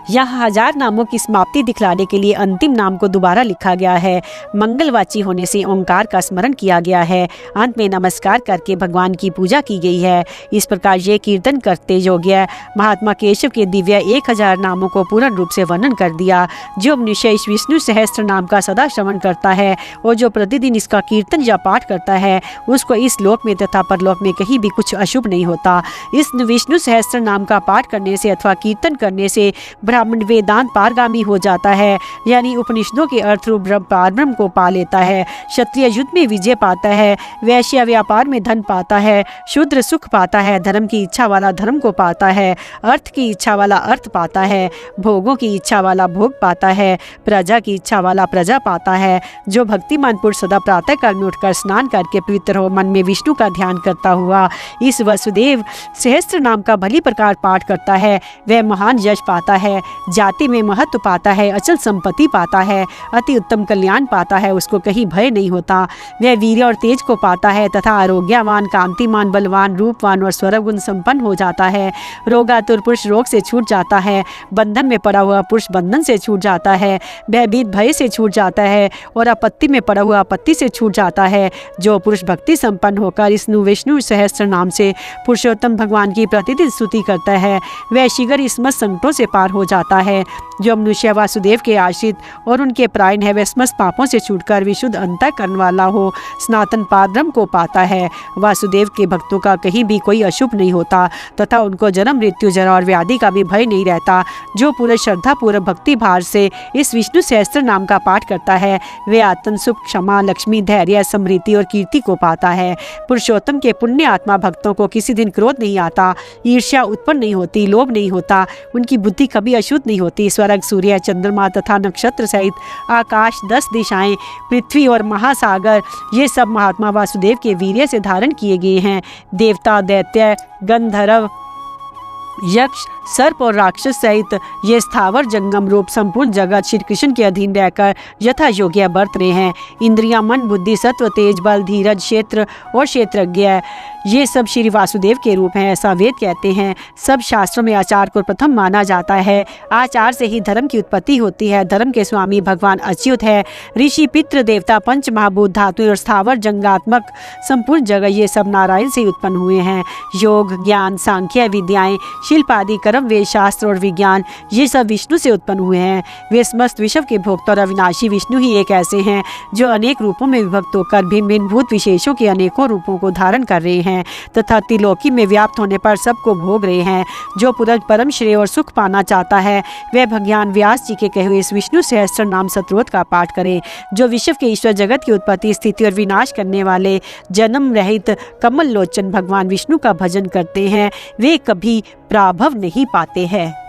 यहाँ 1000 नामों की समाप्ति दिखलाने के लिए अंतिम नाम को दोबारा लिखा गया है। मंगलवाची होने से ओंकार का स्मरण किया गया है। अंत में नमस्कार करके भगवान की पूजा की गई है। इस प्रकार ये कीर्तन करते योग्य महात्मा केशव के दिव्य 1000 नामों को पूर्ण रूप से वर्णन कर दिया। जो मनुष्य इस विष्णु सहस्त्र नाम का सदा श्रवण करता है और जो प्रतिदिन इसका कीर्तन या पाठ करता है उसको इस लोक में तथा परलोक में कहीं भी कुछ अशुभ नहीं होता। इस विष्णु सहस्त्र नाम का पाठ करने से अथवा कीर्तन करने से ब्राह्मण वेदांत पारगामी हो जाता है, यानी उपनिषदों के अर्थ रूप पारब्रह्म को पा लेता है। क्षत्रिय युद्ध में विजय पाता है, वैश्य व्यापार में धन पाता है, शूद्र सुख पाता है, धर्म की इच्छा वाला धर्म को पाता है, अर्थ की इच्छा वाला अर्थ पाता है, भोगों की इच्छा वाला भोग पाता है, प्रजा की इच्छा वाला प्रजा पाता है। जो भक्तिमान पुरुष सदा प्रातः काल में उठकर स्नान करके पवित्र हो मन में विष्णु का ध्यान करता हुआ इस वसुदेव सहस्त्र नाम का भली प्रकार पाठ करता है वह महान यश पाता है। जाति में महत्व पाता है, अचल संपत्ति पाता है, अति उत्तम कल्याण पाता है, उसको कहीं भय नहीं होता। वह वीर्य और तेज को पाता है तथा आरोग्यवान, कांतिमान, बलवान, रूपवान और स्वरगुण संपन्न हो जाता है। रोगातुर पुरुष रोग से छूट जाता है, बंधन में पड़ा हुआ पुरुष बंधन से छूट जाता है, भयभीत भय से छूट जाता है और आपत्ति में पड़ा हुआ आपत्ति से छूट जाता है। जो पुरुष भक्ति संपन्न होकर इस विष्णु सहस्त्र नाम से पुरुषोत्तम भगवान की प्रतिदिन स्तुति करता है, वह शीघ्र समस्त संकटों से पार हो जाता है। जो मनुष्य वासुदेव के आश्रित और उनके प्रायण है, वह समस्त पापों से छूटकर विशुद्ध अंतःकरण वाला हो सनातन पारब्रह्म को पाता है। वासुदेव के भक्तों का कहीं भी कोई अशुभ नहीं होता तथा उनको जन्म, मृत्यु, जरा और व्याधि का भी भय नहीं रहता। जो पूरे श्रद्धा पूर्व भक्ति भाव से इस विष्णु सहस्त्र नाम का पाठ करता है, वे आत्म सुख, क्षमा, लक्ष्मी, धैर्य, समृद्धि और कीर्ति को पाता है। पुरुषोत्तम के पुण्य आत्मा भक्तों को किसी दिन क्रोध नहीं आता, ईर्ष्या उत्पन्न नहीं होती, लोभ नहीं होता, उनकी बुद्धि कभी अशुद्ध नहीं होती। स्वर्ग, सूर्य, चंद्रमा तथा नक्षत्र सहित आकाश, 10 दिशाएं, पृथ्वी और महासागर, ये सब महात्मा वासुदेव के वीर्य से धारण किए गए हैं। देवता, दैत्य, गंधर्व, यक्ष, सर्प और राक्षस सहित ये स्थावर जंगम रूप संपूर्ण जगत श्री कृष्ण के अधीन रहकर यथा योग्य बरत रहे हैं। इंद्रियां, मन, बुद्धि, सत्व, तेज, बल, धीरज, क्षेत्र और क्षेत्रज्ञ, ये सब श्री वासुदेव के रूप हैं, ऐसा वेद कहते हैं। सब शास्त्रों में आचार को प्रथम माना जाता है। आचार से ही धर्म की उत्पत्ति होती है। धर्म के स्वामी भगवान अच्युत है। ऋषि, पितृ, देवता, पंच महाभूत, धातु और स्थावर जंगात्मक संपूर्ण जगह, ये सब नारायण से उत्पन्न हुए हैं। योग, ज्ञान, सांख्य विद्याएं, शिल्प आदि कर्म, वेद, शास्त्र और विज्ञान, ये सब विष्णु से उत्पन्न हुए हैं। वे समस्त विश्व के भोक्ता और अविनाशी विष्णु ही एक ऐसे हैं जो अनेक रूपों में विभक्त होकर भिन्न भिन्न भूत विशेषों के अनेकों रूपों को धारण कर रहे हैं तथा त्रिलोकी में व्याप्त होने पर सबको भोग रहे हैं। जो पुरुष परम श्रेय और सुख पाना चाहता है, वह भगवान व्यास जी के कहे हुए इस विष्णु सहस्त्र नाम स्तोत्र का पाठ करे। जो विश्व के ईश्वर, जगत की उत्पत्ति, स्थिति और विनाश करने वाले जन्म रहित कमल लोचन भगवान विष्णु का भजन करते हैं, वे कभी पराभव नहीं पाते हैं।